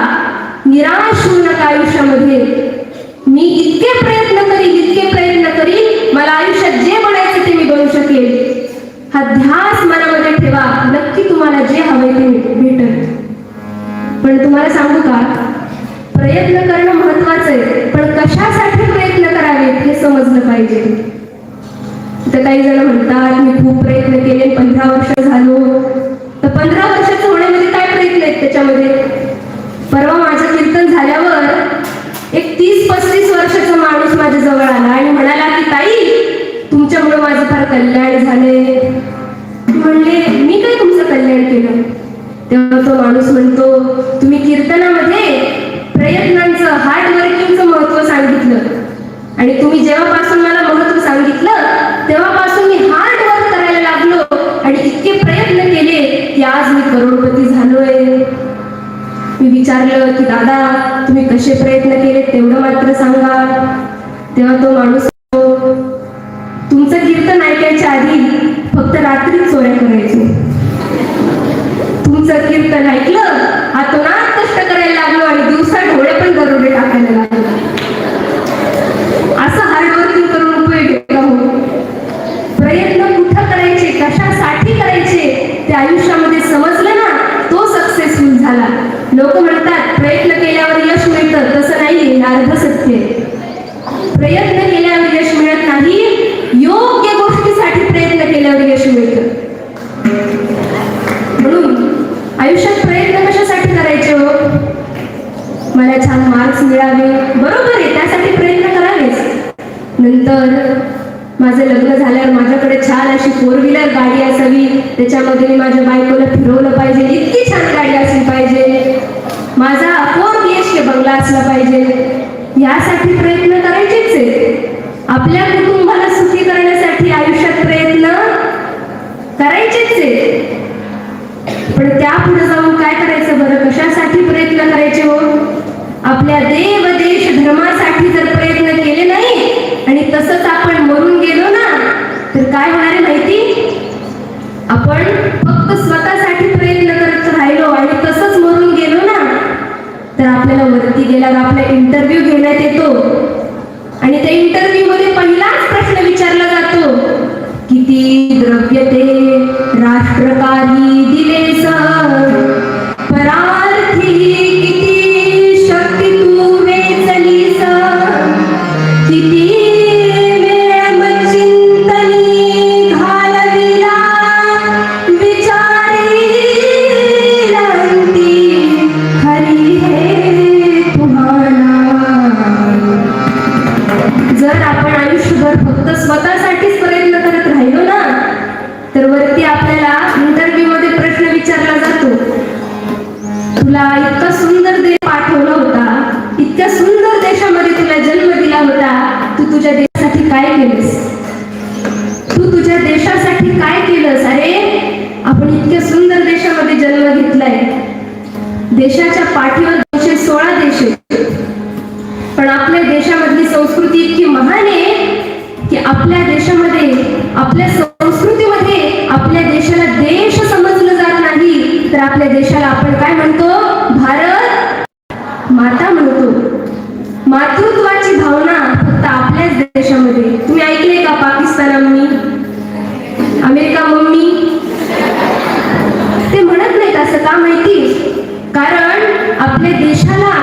निराश होऊ नका आयुष्यामध्ये. मी इतके प्रयत्न करीन, मला आयुष्यात जे बनायचं ते मी बनू शकेल. हा ध्यास मनामध्ये ठेवा, नक्की तुम्हाला जे हवंय ते भेटेल. पण तुम्हाला सांगू का, प्रयत्न करणं महत्वाचं आहे, पण कशासाठी प्रयत्न करावेत हे समजलं पाहिजे. तर काही जण म्हणतात मी खूप प्रयत्न केले, 15 वर्ष झालो. तर 15 वर्षाचं होण्यामध्ये काय प्रयत्न आहेत त्याच्यामध्ये? परवा माझं कीर्तन झाल्यावर एक 30-35 वर्षाचा माणूस माझ्या जवळ आला आणि म्हणाला की ताई, तुमच्यामुळे माझं फार कल्याण झाले. म्हणले, मी काय तुमचं कल्याण केलं? तेव्हा तो माणूस म्हणतो, तुम्ही कीर्तनामध्ये प्रयत्नांचं, हार्डवर्किंगचं महत्व सांगितलं आणि तुम्ही जेव्हापासून मला महत्व सांगितलं तेव्हापासून मी हार्ड वर्क करायला लागलो आणि इतके प्रयत्न केले की आज मी करोडपती झालोय. मी विचारलं की दादा, तुम्ही कसे प्रयत्न केले तेवढं मात्र सांगा. तेव्हा तो माणूस, तुमचं कीर्तन ऐकायच्या आधी फक्त रात्री चोऱ्या करायचो. तुमचं कीर्तन ऐकलं, हातोनात कष्ट करायला लागलो आणि दिवसा ढोळे पण दरोडे टाकायला लागलो. असं हार्डवर्किंग करून उपयोग आहे का? प्रयत्न कुठं करायचे, यश मिळतं. म्हणून आयुष्यात प्रयत्न कशासाठी करायचे हो? मला छान मार्क्स मिळावे, बरोबर आहे, त्यासाठी प्रयत्न करावेच. नंतर माझं लग्न झाल्यावर माझ्याकडे छान अशी 4 व्हीलर गाडी असावी, त्याच्यामध्ये मी माझ्या बायकोला फिरवलं पाहिजे, इतकी छान गाडी असली पाहिजे, माझा 4 BHK बंगला असला पाहिजे, यासाठी प्रयत्न करायचेच आहे. आपल्या कुटुंबाला सुखी करण्यासाठी आयुष्यात प्रयत्न करायचेच आहे. पण त्यापुढे जाऊन काय करायचं बरं? कशासाठी प्रयत्न करायचे हो? आपल्या देव देश धर्मासाठी जर प्रयत्न केले नाही आणि तसंच आपण मरून गेलो ना, तर काय होणार आहे माहिती? आपण फक्त स्वतःसाठी प्रयत्न करत राहिलो आणि तसंच मरून गेलो ना, तर आपल्याला वरती गेल्यावर आपला इंटरव्ह्यू घेण्यात येतो आणि त्या इंटरव्ह्यू मध्ये पहिलाच प्रश्न विचारला जातो, किती द्रव्य ते राष्ट्रकारी दिलेस, परार्थी किती शक्ती तू वेचलीस, किती वेळ चिंतनी घालविला, विचारी रांती हरी हे तुम्हाला. जर आपण आयुष्यभर फक्त स्वतःसाठीच प्रयत्न करत राहिलो ना, तर वरती आपल्याला इंटरव्ह्यू मध्ये प्रश्न विचारला जातो, तुला इतका सुंदर देश पाठवला होता, इतक्या सुंदर देशामध्ये तुला जन्म दिला होता, तू तुझ्या देशासाठी काय केलंस? तू तुझ्या देशासाठी काय केलंस? अरे आपण इतक्या सुंदर देशामध्ये जन्म घेतलाय, देशाच्या पाठीवर 216 देश आहेत, पण आपल्या देशामधली संस्कृती इतकी महान आहे की आपल्या देशामध्ये, आपल्या संस्कृतीमध्ये आपल्या देशाला देश समजलं जात नाही, तर आपल्या देशाला आपण काय म्हणतो? भारत माता म्हणतो. मातृत्वाची भावना फक्त आपल्याच देशामध्ये. तुम्ही ऐकले का पाकिस्तान अम्मी, अमेरिका मम्मी? ते म्हणत नाहीत असं का माहिती? कारण आपल्या देशाला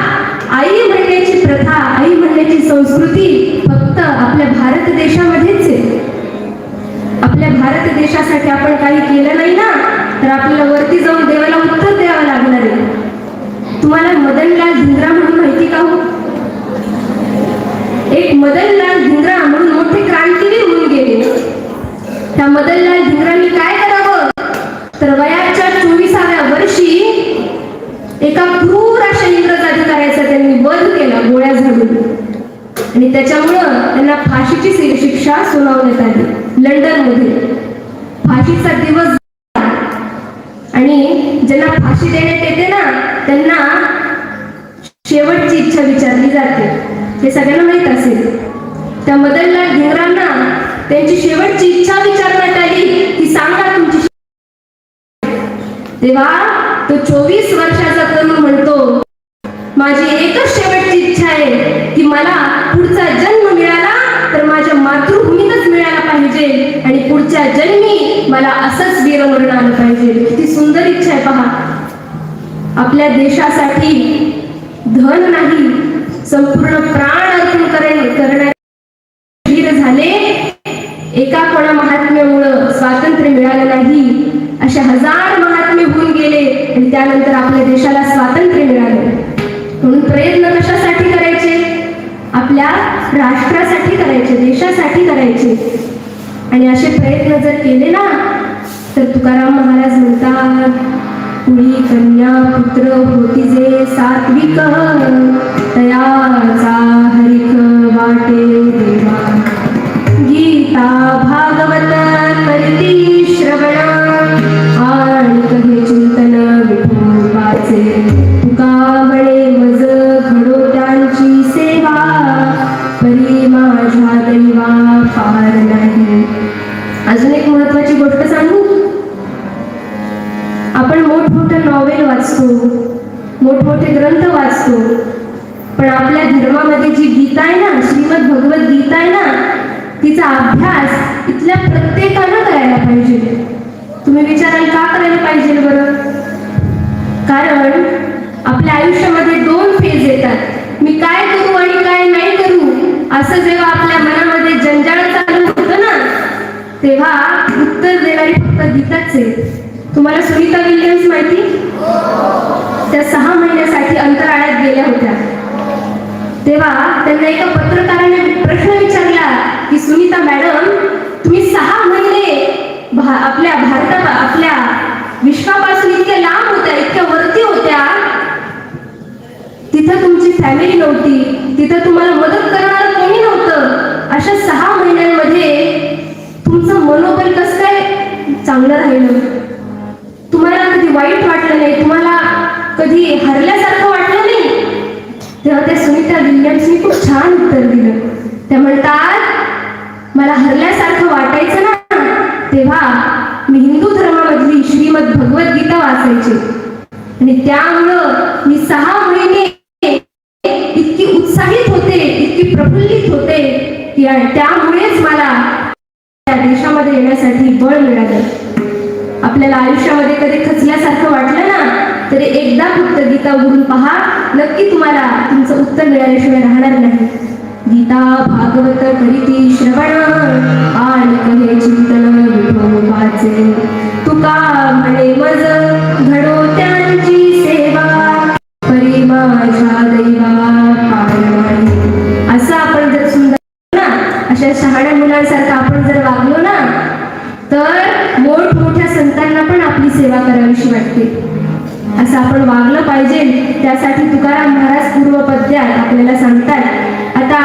आई म्हणण्याची प्रथा, आई म्हणण्याची संस्कृती फक्त आपल्या भारत देशामध्येच आहे. आपल्या भारत देशासाठी आपण काही केलं नाही ना, तर आपल्याला वरती जाऊन देवाला उत्तर द्यावं लागणार आहे. तुम्हाला मदनलाल धिंगरा म्हणून माहिती का हो? एक मदनलाल धिंगरा म्हणून मोठे क्रांतिवीर होऊन गेले. त्या मदनलाल धिंगरांनी काय करावं? तर वयाच्या 24व्या वर्षी एका क्रूर अशा इंग्रज अधिकाऱ्याचा त्यांनी वध केला गोळ्या झाडून, आणि त्याच्यामुळं त्यांना फाशीची शिक्षा सुनावण्यात आली लंडनमध्ये. फाशीचा दिवस आणि ज्यांना फाशी देण्यात येते ना, त्यांना शेवटची इच्छा विचारली जाते, हे सगळ्यांना माहित असेल. त्या मदनलाल धिंगरांना त्यांची शेवटची इच्छा विचारण्यात आली की सांगा तुमची. तेव्हा तो 24 वर्षाचा तरुण म्हणतो, माझी एकच शेवटची इच्छा आहे की मला पुढचा जन्म मिळाला तर माझ्या मातृभूमीतच मिळाला पाहिजे आणि पुढच्या जन्मी मला असंच वीरमरण आलं पाहिजे. किती सुंदर इच्छा आहे पहा. आपल्या देशासाठी धन नाही, संपूर्ण प्राण अर्पण करण्याचे वीर झाले. एका कोणा महात्म्यामुळं स्वातंत्र्य मिळालं नाही, अशा 1000 महात्मे होऊन गेले आणि त्यानंतर आपल्या देशाला स्वातंत्र्य मिळाले. म्हणून प्रयत्न कशासाठी करायचे? आपल्या राष्ट्रासाठी करायचे, देशासाठी करायचे. आणि असे प्रयत्न जर केले ना, तर तुकाराम महाराज म्हणतात, कुणी कन्या पुत्र होती जे सात्विक, तयाचा हरिक वाटे देवा. गीता भागवत करती श्रवण, आणि कधी चिंतन विठू वाचे. तुका म्हणे मज घडो त्यांची सेवा, परी माझ्या दैवा फार नाही. अजून एक महत्वाची गोष्ट सांगू. आपण मोठमोठे नॉवेल वाचतो, मोठमोठे ग्रंथ वाचतो, पण आपल्या धर्मामध्ये जी गीता आहे ना, श्रीमद भगवत गीता आहे ना, तिचा अभ्यास इथल्या प्रत्येकानं करायला पाहिजे. तुम्ही विचाराल का करायला पाहिजे बरं? कारण आपल्या आयुष्यामध्ये 2 फेज येतात. मी काय करू आणि काय नाही करू, असं जेव्हा आपल्या मनामध्ये जंजाळ चालू होतं ना, तेव्हा उत्तर देण्याची गीताच आहे. तुम्हाला सुनीता विल्यम्स माहिती? त्या 6 महिन्यासाठी अंतराळात गेल्या होत्या. तेव्हा त्यांना एका पत्रकाराने प्रश्न विचारला की सुनीता मॅडम, तुम्ही 6 महिने आपल्या विश्वापासून इतक्या लांब होत्या, इतक्या वरती होत्या, तिथं तुमची फॅमिली नव्हती, तिथं तुम्हाला मदत करणार कोणी नव्हतं. अशा 6 महिन्यांमध्ये तुमचं मनोबल कसं काय चांगलं राहिलं? तुम्हाला कधी वाईट वाटलं नाही? तुम्हाला कधी हरल्यासारखं वाटलं नाही? तेव्हा त्या सुनीता विल्यम्सनी खूप छान उत्तर दिलं. त्या म्हणतात, मला हरल्यासारखं वाटायचं ना, तेव्हा मी हिंदू धर्मामधली श्रीमद भगवद्गीता वाचायची आणि त्यामुळं मी 6 महिने इतकी उत्साहित होते, इतकी प्रफुल्लित होते की त्यामुळेच मला या देशामध्ये येण्यासाठी बळ मिळालं. आपल्याला आयुष्यामध्ये कधी खचल्यासारखं वाटलं ना, तरी एकदा फक्त गीता उघडून पहा, नक्की तुम्हाला तुमचं उत्तर मिळाल्याशिवाय राहणार नाही. गीता भागवत करीती श्रवण आणि कहे चिंतन विठोबाचे, तुका म्हणे मज घडो त्यांची सेवा, परी माझ्या दैवा पारमाई. असं आपण जर सुंदर ना, अशा शहाण्या मुलांसारखं आपण जर वागलो ना, तर मोठमोठ्या संतांना पण आपली सेवा करावीशी वाटते. असं आपण वागलं पाहिजे. त्यासाठी तुकाराम महाराज पूर्वपद्यात आपल्याला सांगतात. आता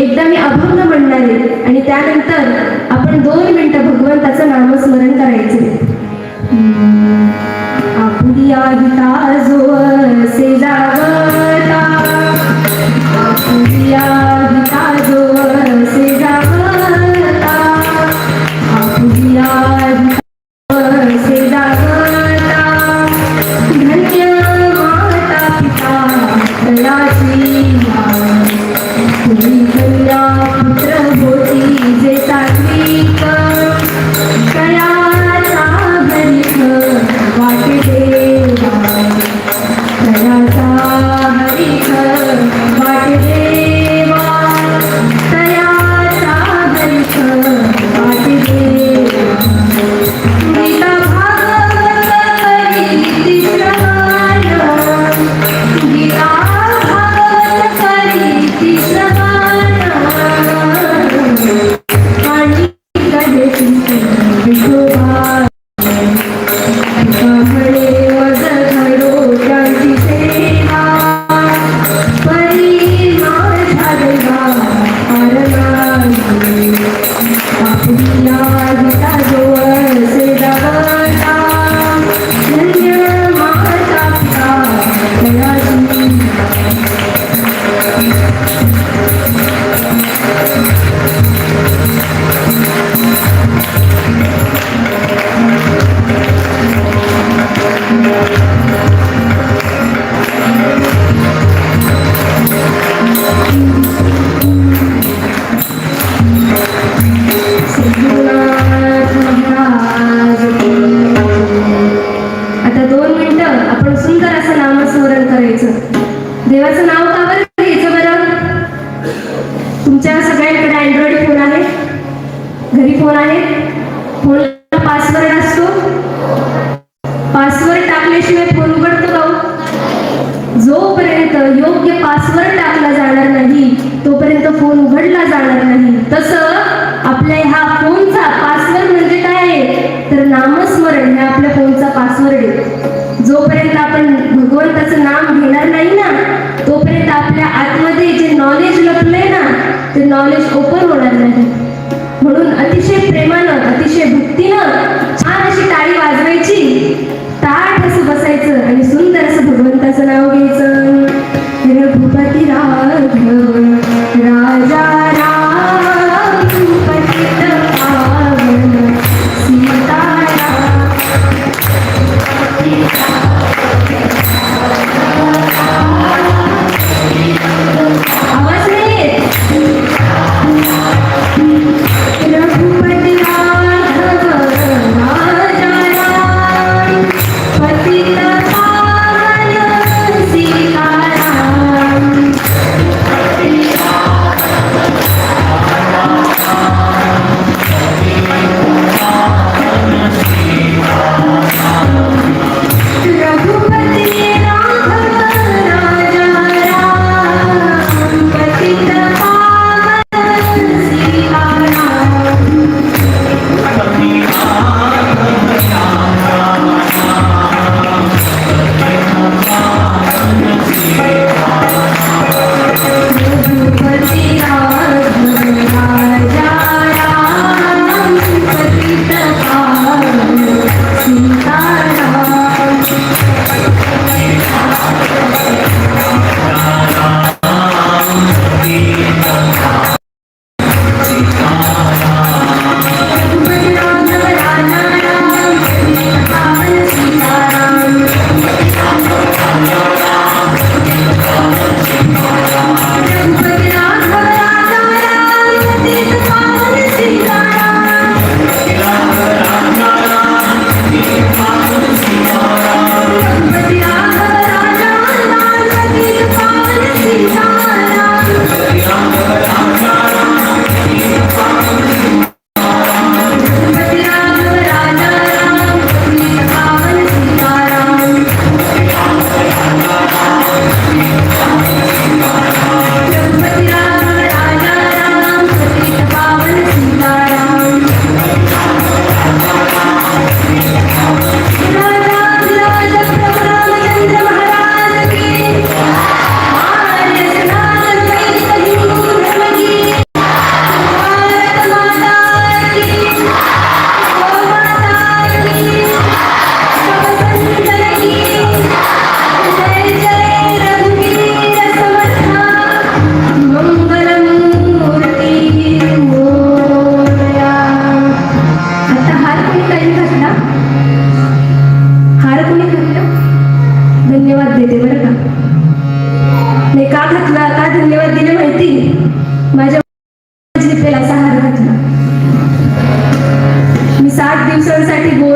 एकदा मी अभंग म्हणणार आहे आणि त्यानंतर आपण 2 मिनिटं भगवंताचं नामस्मरण करायचे. आपुलिया गीता जो असे जागता, आपुलिया गीता जो असे जागता, आपुलिया गीता असे जागता, धन्य माता पिता दयाची, तुम्ही कन्या पुत्र होती जे सात्विक, कयाचा हरिख वाटे देवा, कयाचा हरिख वाटे देवा, कयाचा हरिख वाटे देवा. गीता भागवत करीती श्रवण, गीता भागवत करीती श्रवण, आणि कहे चिंतन विठोबा, म्हणे मज घडो त्यांची सेवा, परी माझ्या देवा पारमाई. आपुलिया गीता जो असे जागता, धन्य माता पिता दयाची. आता 2 मिनिटं आपण सुंदर असं नामस्मरण करायचं. देवाचं नाव का बरं घ्यायचं बरं? तुमच्या सगळ्यांकडे अँड्रॉइड फोन आहे, घरी फोन आहे. फोनला पासवर्ड असतो. पासवर्ड टाकल्याशिवाय फोन उघडतो का? जोपर्यंत योग्य पासवर्ड टाकला जाणार नाही तोपर्यंत फोन उघडला जाणार नाही. तसं आपल्या ह्या फोनचा पासवर्ड म्हणजे काय आहे तर नामस्मरण हे आपल्या फोनचा पासवर्ड आहे. जोपर्यंत आपण भगवंताचं नाम घेणार नाही ना तोपर्यंत आपल्या आतमध्ये जे नॉलेज लपलंय ना ते नॉलेज ओपन होणार नाही. म्हणून अतिशय प्रेमानं अतिशय भक्तीनं छान अशी टाळी वाजवायची, ताठ असं बसायचं आणि सुंदर असं भगवंताचं नाव घ्यायचं. रघुपती राघव राजा राम पतित पावन सीताराम.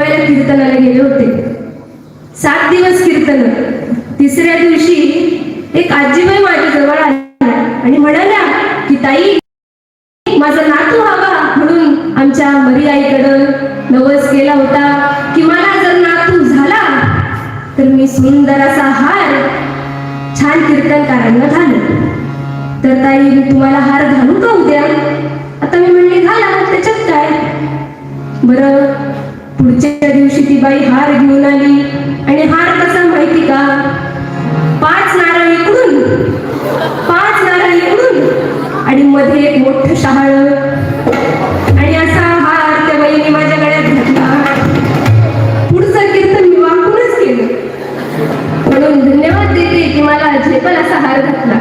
गोव्याला कीर्तनाला गेले होते. 7 दिवस कीर्तन. तिसऱ्या दिवशी एक आजीबाई माझ्या जवळ आल्या आणि म्हणाल्या की ताई, माझा नातू हवा म्हणून आमच्या मरी आईकडं नवस केला होता की मला जर नातू झाला तर मी सुंदर असा हार छान कीर्तनकारांना घालू. तर ताई, मी तुम्हाला हार घालू का उद्या? आता मी म्हणले घाला, त्याच्यात काय. बरं, पुढच्या दिवशी ती बाई हार घेऊन आली आणि हार कसा माहिती का? 5 नारळ इकडून, 5 नारळ इकडून आणि मध्ये एक मोठं शहाळ आणि असा हार त्या बाईने माझ्या गळ्यात घातला. पुढचं कीर्तन मी वाकूनच केलं. म्हणून धन्यवाद देते की मला झेपल असा हार घातला.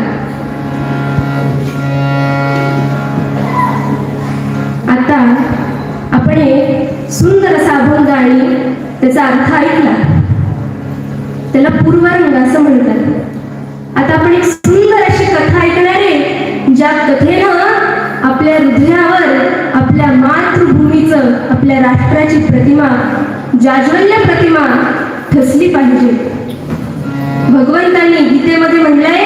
आता आपण एक सुंदर असा अभंग आणि त्याचा अर्थ ऐकला. त्याला पूर्वांग असं म्हणतात. आता आपण एक सुंदर अशी कथा ऐकणार आहे, ज्या कथेनं आपल्या हृदयावर आपल्या मातृभूमीचं, आपल्या राष्ट्राची प्रतिमा, जाज्वल्य प्रतिमा ठसली पाहिजे. भगवंतांनी गीतेमध्ये म्हणलंय,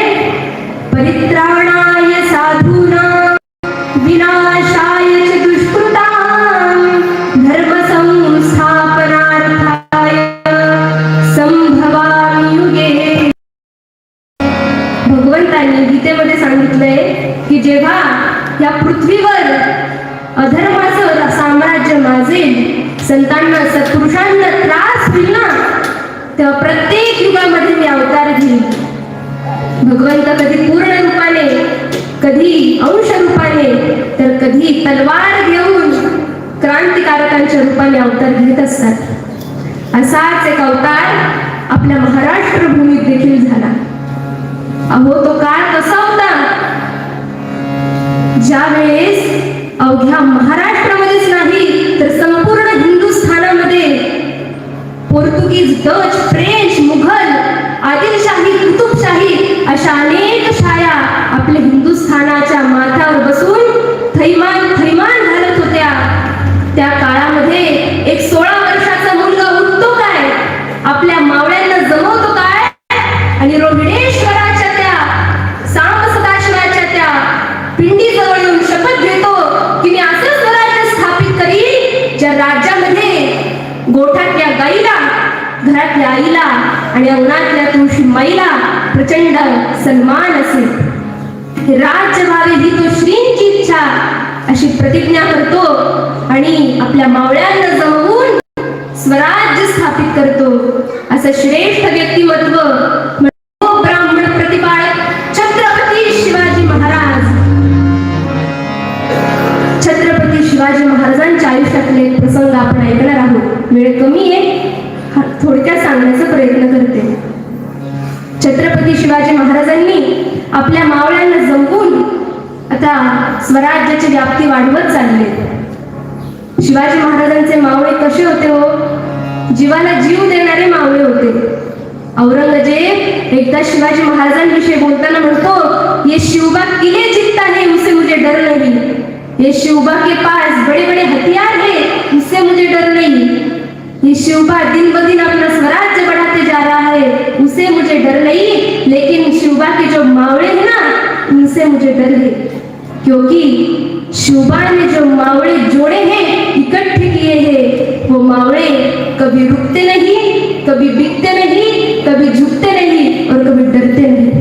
परित्राणाय साधूनां विनाशाय च दुष्कृतां धर्म संस्थापनार्थाय संभवामि युगे. भगवंतांनी गीतेमध्ये सांगितलंय की जेव्हा या पृथ्वीवर अधर्माचं साम्राज्य माजेल, संतांना, सत्पुरुषांना त्रास होईल ना, तेव्हा प्रत्येक युगामध्ये मी अवतार घेईन. भगवंत कधी पूर्ण रूपाने, कधी अंश रूपाने, तर कधी तलवार घेऊन क्रांतिकारकांच्या रूपाने अवतार घेत असतात. असाच एक अवतार आपल्या महाराष्ट्र भूमीत देखील झाला. अहो, तो काळ कसा होता ज्या वेळेस अवघ्या महाराष्ट्रामध्येच नाही तर संपूर्ण हिंदुस्थानामध्ये पोर्तुगीज, डच, फ्रेंच, मुघल, आदिलशाही, कुतुबशाही अशा अनेक शाया आपल्या हिंदुस्थानाच्या माथ्यावर बसून थैमान थैमान घालत होत्या. त्या काळामध्ये एक 16 वर्षाचा मुलगा उठतो काय, आपल्या मावळ्यांना जमवतो काय आणि रोहिणेश्वराच्या त्या सांब सदाशिवाच्या त्या पिंडीजवळ येऊन शपथ घेतो की मी असं स्वराज्य स्थापित करीन ज्या राज्यामध्ये गोठ्यातल्या गाईला, घरातल्या आईला आणि अंगणातल्या तुळशी माईला प्रचंड सन्मान असेल. हे राज्य व्हावे ही तो श्रींची इच्छा अशी प्रतिज्ञा करतो आणि आपल्या मावळ्यांना जमवून स्वराज्य स्थापित करतो. असं श्रेष्ठ व्यक्तिमत्व ब्राह्मण प्रतिपाळक छत्रपती शिवाजी महाराज. छत्रपती शिवाजी महाराजांच्या आयुष्यातले एक प्रसंग आपण ऐकणार आहोत. वेळ कमी आहे, थोडक्यात सांगण्याचा प्रयत्न करते. छत्रपती शिवाजी महाराजांनी आपल्या मावळ्यांना जमवून आता स्वराज्याची व्याप्ती वाढवत चालले. शिवाजी महाराजांचे मावळे कसे होते हो? जीवाला जीव देणारे मावळे होते. औरंगजेब एकदा शिवाजी महाराजांविषयी बोलताना म्हणतो, ये शिवबा किले जीतता है उसे मुझे डर नहीं, ये शिवबा के पास बड़े बड़े हथियार है उससे मुझे डर नहीं, ये शिवबा दिन ब दिन अपना स्वराज्य बढ़ाते जा रहा है उसे मुझे डर नहीं, लेकिन शिवबा के जो मावड़े हैं ना उनसे मुझे डर है, क्योंकि शिवबा ने जो मावड़े जोड़े हैं, इकट्ठे किए हैं, वो मावड़े कभी रुकते नहीं, कभी बिकते नहीं, कभी झुकते नहीं और कभी डरते नहीं.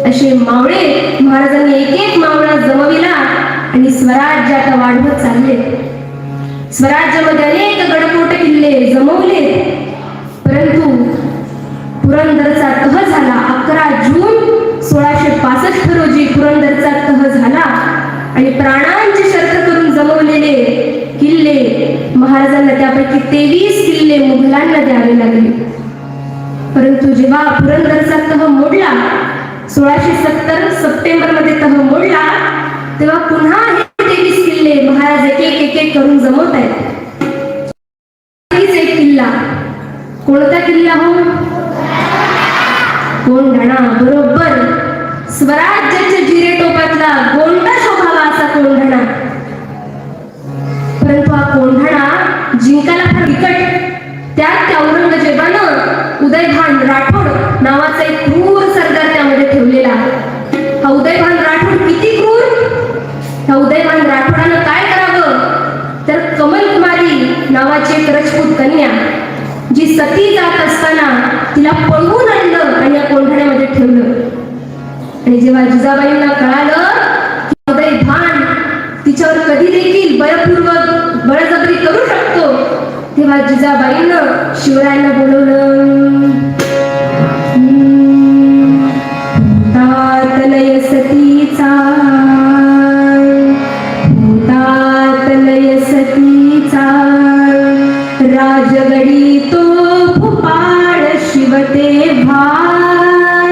असे मावळे महाराजांनी एक एक मावळा जमविला आणि स्वराज्य आता वाढवत चालले. स्वराज्यामध्ये अनेक गडकोटे किल्ले जमवले, परंतु पुरंदरचा तह झाला. 11 जून 1665 रोजी पुरंदरचा तह झाला आणि प्राणांची शर्त करून जमवलेले किल्ले महाराजांना त्यापैकी 23 किल्ले मुघलांना द्यावे लागले. परंतु जेव्हा पुरंदरचा तह मोडला, 1670 सप्टेंबर मध्ये तह मोडला, तेव्हा पुन्हा हे 23 किल्ले महाराज एक एक करून जमवत आहेत. एक किल्ला, कोणता किल्ला हो? कोंढाणा. बरोबर, स्वराज्याच्या जिरे टोपातला गोंडा शोभावा असा कोंढाणा. परंतु हा कोंढाणा जिंकायला फार बिकट त्या औरंगजेबानं उदयभान राठोड नावाचा एक क्रूर सरदार त्यामध्ये ठेवलेला. हा उदयभान राठोड किती क्रूर. ह्या उदयभान राठोडानं काय करावं तर कमलकुमारी नावाची एक राजपूत कन्या जी सती जात असताना तिला पळवून आणलं आणि या कोंढाण्यामध्ये ठेवलं. आणि जेव्हा जिजाबाईंना कळालं की उदयभान तिच्यावर कधी देखील बळपूर्वक बळजबरी करू शकतो, तेव्हा जिजाबाईंनं शिवरायांना बोलवलं. लय सतीचा लय सतीचा राजगडी तो भूपाळ शिवते भार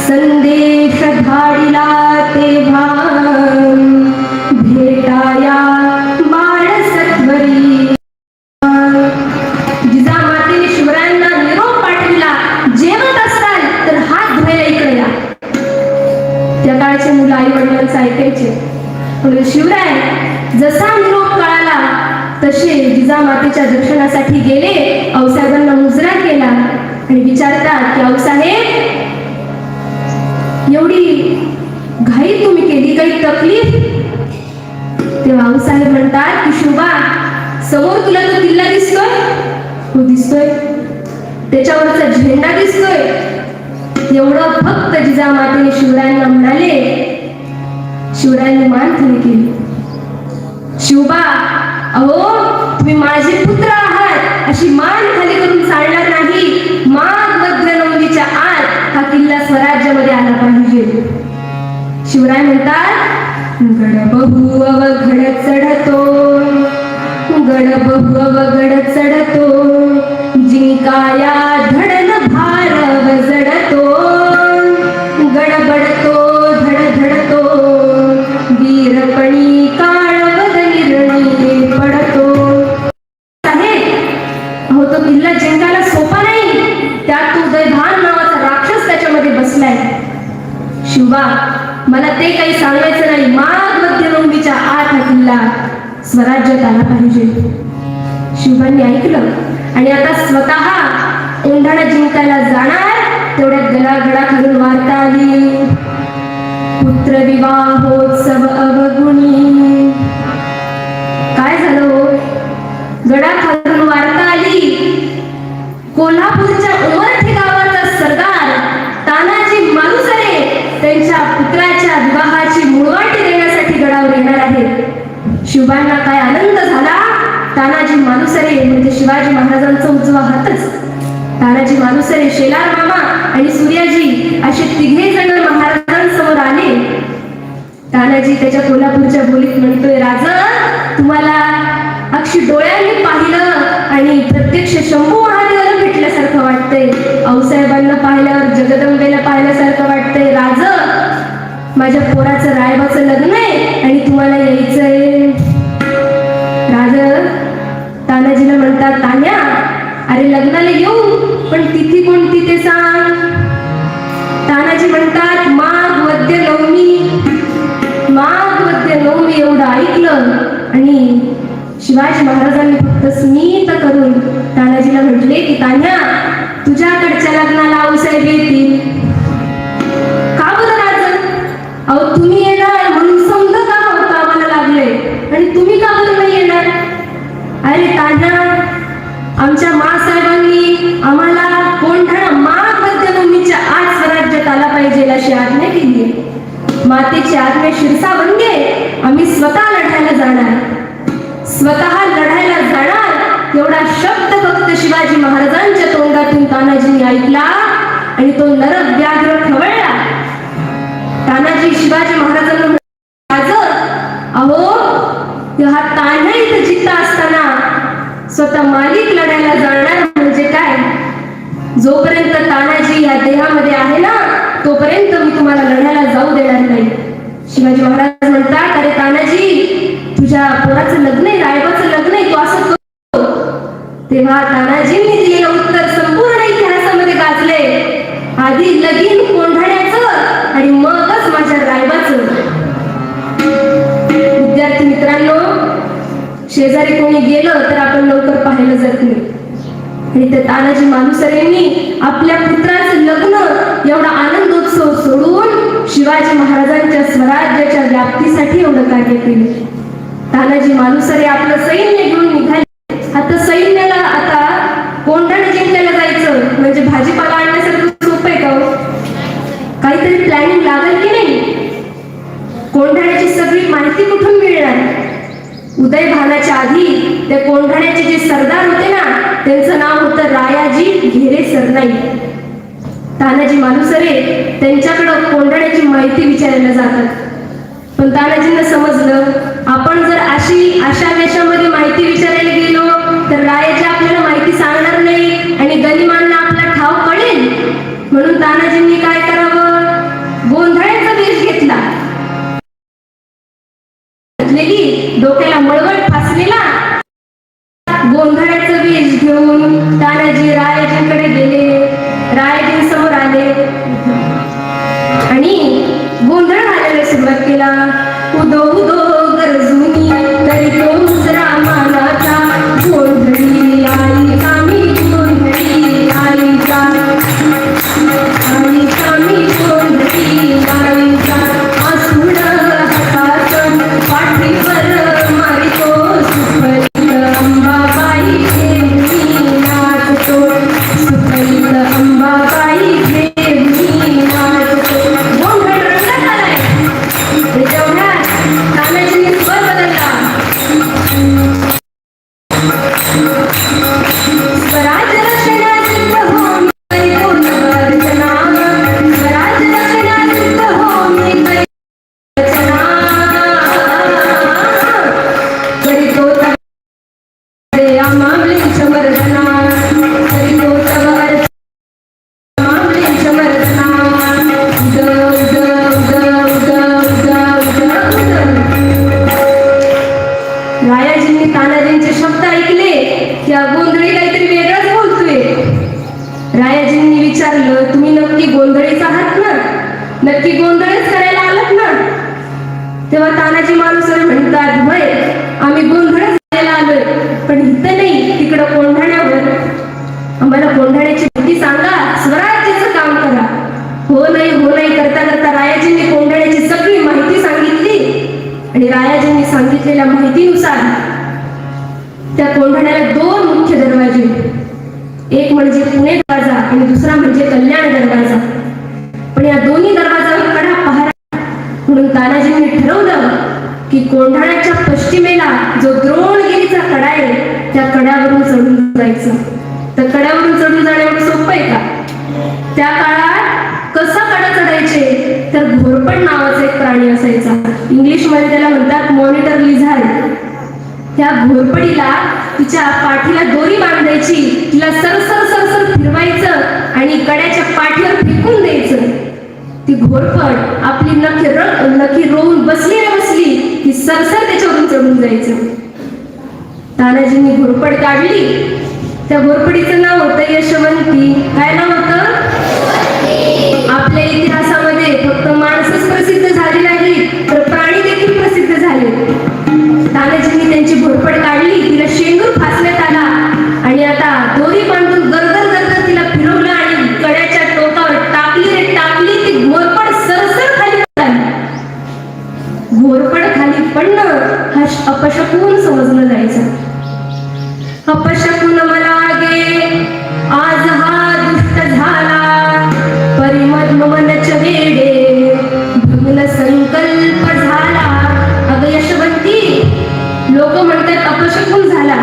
संदेश धाडिला तेव्हा भेटाया बाळ सत्वरी. जिजामातेने शिवरायांना निरोप पाठविला, जेवत असाल तर हात धुवायला इकडे या. त्या काळचे मुलं आई वडिलांचं ऐकायचे. म्हणून शिवराय जसा निरोप कळाला तसे जिजामातेच्या दर्शनासाठी गेले. आऊसाहेबांना मुजरा केला आणि विचारतात की आऊसाहेब एवढी घाई तुम्ही केली, काही तकलीफ. तेव्हा आऊसाहेब म्हणतात की शिवबा समोर तुला तो किल्ला दिसतोय, हो दिसतोय, त्याच्यावरचा झेंडा दिसतोय. एवढं फक्त जिजामातेने शिवरायांना म्हणाले. शिवरायांनी मान खाली केली. शिवबा अहो तुम्ही माझे पुत्र आहात अशी मान खाली करून चालणार नाही. माघ मध्य नोंदीच्या आत हा किल्ला स्वराज्यामध्ये आला पाहिजे. शिवराय म्हणतात गड बहु अवघड चढतो, गड बहु अवघड चढतो, जिंकाया धडन भार वजडतो, गडबडतो धडधडतो, वीरपणी काळवद निर्णय पडतो. अहो तो किल्ला जिंकायला सोपा नाही, त्यात उदयभान नावाचा राक्षस त्याच्यामध्ये बसलाय. शिवबा मला ते काही सांगायचं नाही. माघ मध्य नोंदीच्या आत हा किल्ला स्वराज्यात आला पाहिजे. शिवबांनी ऐकलं आणि आता स्वतः कोंढाणा जिंकायला जाणार. तेवढ्यात गडाखालून वार्ता आली. पुत्र विवाहोत्सव अवगुणी. काय झालं हो? गडाखालून वार्ता आली. कोल्हापूरच्या उमरठे गावाचा सरदार तानाजी मालुसरे त्यांच्या पुत्राच्या विवाहाची मुळवाटी देण्यासाठी गडावर येणार आहेत. शिवबांना काय आनंद झाला. तानाजी मालुसरे म्हणजे शिवाजी महाराजांचा उजवा हातच. तानाजी मालुसरे, शेलार मामा आणि सूर्याजी असे तिघे जण महाराजांसमोर आले. तानाजी त्याच्या कोल्हापूरच्या बोलीत म्हणतोय, राजा तुम्हाला अक्षी डोळ्यांनी पाहिलं आणि प्रत्यक्ष शंभू महादेवाला भेटल्यासारखं वाटतंय. आऊसाहेबांना पाहिल्यावर जगदंबेला पाहिल्यासारखं वाटतंय. राज माझ्या पोराचं रायबाचं लग्न आहे आणि तुम्हाला यायचंय. राज तानाजीला म्हणतात, तान्या अरे लग्नाला येऊ पण तिथी कोणती ते सांग. तानाजी म्हणतात माघ मध्य नवमी. माघ मध्य नवमी एवढं ऐकलं आणि शिवाजी महाराजांनी फक्त स्मित करून तानाजीला म्हटले की तान्या तुझ्याकडच्या लग्नाला आऊसाहेब येतील. का बरं राज? अहो तुम्ही येणार म्हणून समजा का होता आम्हाला लागले आणि तुम्ही का बरं नाही येणार? अरे तान्या आमच्या मासाहेबांनी आम्हाला कोंढाणा माघ मध्य नवमीच्या आत स्वराज्यात आला पाहिजे अशी आज्ञा केली. मातेची आज्ञा शिरसावंगे आम्ही स्वतः लढायला जाणार. स्वतः लढायला जाणार एवढा शब्द फक्त शिवाजी महाराजांच्या तोंडातून तानाजींनी ऐकला आणि तो नरक व्याघ्र खवळला. तानाजी शिवाजी महाराजांना अहो हा तान्हा इथं जिद्द असताना स्वतः मालिक लढायला जाणार म्हणजे काय? जोपर्यंत तानाजी या देहामध्ये आहे ना तोपर्यंत मी तुम्हाला लढायला जाऊ देणार नाही. शिवाजी महाराज म्हणतात, अरे तानाजी तुझ्या पोराचं लग्न आहे, रायबाचं लग्न आहे, तू असं करतो. तेव्हा तानाजींनी दिलेलं उत्तर संपूर्ण इतिहासामध्ये गाजले. आधी लगीन कोंढाण्याचं आणि मगच माझ्या रायबाचं. विद्यार्थी मित्रांनो, शेजारी कोणी गेलं तर आपण लवकर पाहायला जात नाही. आणि त्या तानाजी मालुसरेंनी आपल्या पुत्राचं लग्न एवढा आनंदोत्सव सोडून शिवाजी महाराजांच्या स्वराज्याच्या व्याप्तीसाठी एवढं कार्य केले. तानाजी मालुसरे आपलं सैन्य घेऊन निघाले. आता सैन्याला आता कोंढाणा जिंकायला जायचं म्हणजे भाजीपाला आणण्यासारखं सोपं आहे का हो? काहीतरी प्लॅनिंग लागेल की नाही? कोंढाण्याची सगळी माहिती कुठून मिळणार? उदय भानाच्या आधी त्या कोंढाण्याचे जे सरदार होते ना, त्यांचं नाव होतं रायाजी घेरे सरनाई. तानाजी मालुसरे त्यांच्याकडं कोंढाण्याची माहिती विचारायला जातात. पण तानाजींना समजलं, आपण जर अशा देशामध्ये माहिती विचारायला गेलो तर रायाजी आपल्याला माहिती सांगणार नाही आणि गनिमांना आपला ठाव कळेल. म्हणून तानाजींनी काय करावं? गोंधळाचा वेश घेतला. डोक्याला मळवट फासलेला गोंधळाचा वेश घेऊन तानाजी रायाजींकडे गेले. रायाजींसमोर आले आणि गोंधळ घालायला सुरुवात केला. उदो उदो गरजुनी तरी तोच रामानाचा, गोंधळी आई कामी गोंधळी आईचा, आई कामी गोंधळी आईचा, आसूड हातात पाठीवर मारितो, सुपरीत अंबाबाई घेऊनी नाचतो, सुपरीत अंबाबाई घेऊनी नाचतो. गोंधळ रंगात आलाय. तेवढ्यात तानाजींनी स्वर बदलला. स्वराज रक्षणा सिद्ध हो मी करीतो नवरचना, स्वराज रक्षणा सिद्ध हो मी करीतो रचना, करीतो तव आमावलींच मर्दना, करीतो तव आमावलींच मर्दना. उद उद उद उद उद उद उद. रायाजींनी तानाजींचे शब्द ऐकले की गोंधळी काहीतरी वेगळंच बोलतोय. रायाजींनी विचारलं, तुम्ही नक्की गोंधळीच आहात ना? नक्की गोंधळच करायला आलात ना? तेव्हा तानाजी मालुसरे म्हणतात, भय आम्ही गोंधळच करायला आलोय, पण इथं नाही, तिकडं कोंढाण्यावर. आम्हाला कोंढाण्याची माहिती सांगा, स्वराज्याचं काम करा. हो नाही करता करता रायाजींनी कोंढाण्याची सगळी माहिती सांगितली आणि रायाजींनी सांगितलेल्या माहितीनुसार त्या कोंढाण्याला 2 मुख्य दरवाजे, एक म्हणजे पुणे दरवाजा आणि दुसरा म्हणजे कल्याण दरवाजा. पण या दोन्ही दरवाजावर कडा पहारा. म्हणून तानाजींनी ठरवलं की कोंढाण्याच्या पश्चिमेला जो द्रोणगिरीचा कडा आहे त्या कड्यावरून चढून जायचं. तर कड्यावरून चढून जाणं एवढं सोपं आहे का? त्या काळात कसा कडा चढायचे तर घोरपड नावाचा एक प्राणी असायचा. इंग्लिश मध्ये त्याला म्हणतात मॉनिटर लिझार्ड. त्या घोरपडीला तिच्या पाठीला दोरी बांधायची, तिला सरसर सरसर फिरवायचं आणि कड्याच्या पाठीवर फेकून द्यायचं. ती घोरपड आपली नखी रोवून बसली की सरसर त्याच्यावरून चढून जायचं. तानाजींनी घोरपड काढली. त्या घोरपडीचं नाव होतं यशवंती. काय नाव होतं? आपल्या इतिहासामध्ये फक्त माणसंच प्रसिद्ध झाली नाही तर प्राणी देखील प्रसिद्ध झाले. तानाजींनी त्यांची घोरपड काढली, तिला शेंदूर फासण्यात आला आणि आता दोरी बांधून गरगर तिला फिरवलं आणि कड्याच्या टोकावर टाकली ती घोरपड सरसर खाली पडली. घोरपड खाली पडणं हा अपशकुन समजलं जायचं. अपशकुन मला गे आज हा दुष्ट झाला, परिमद मनच वेडे भग्न संकल्प झाला. अगं यशवंती, लोक म्हणतात अपशकुन झाला,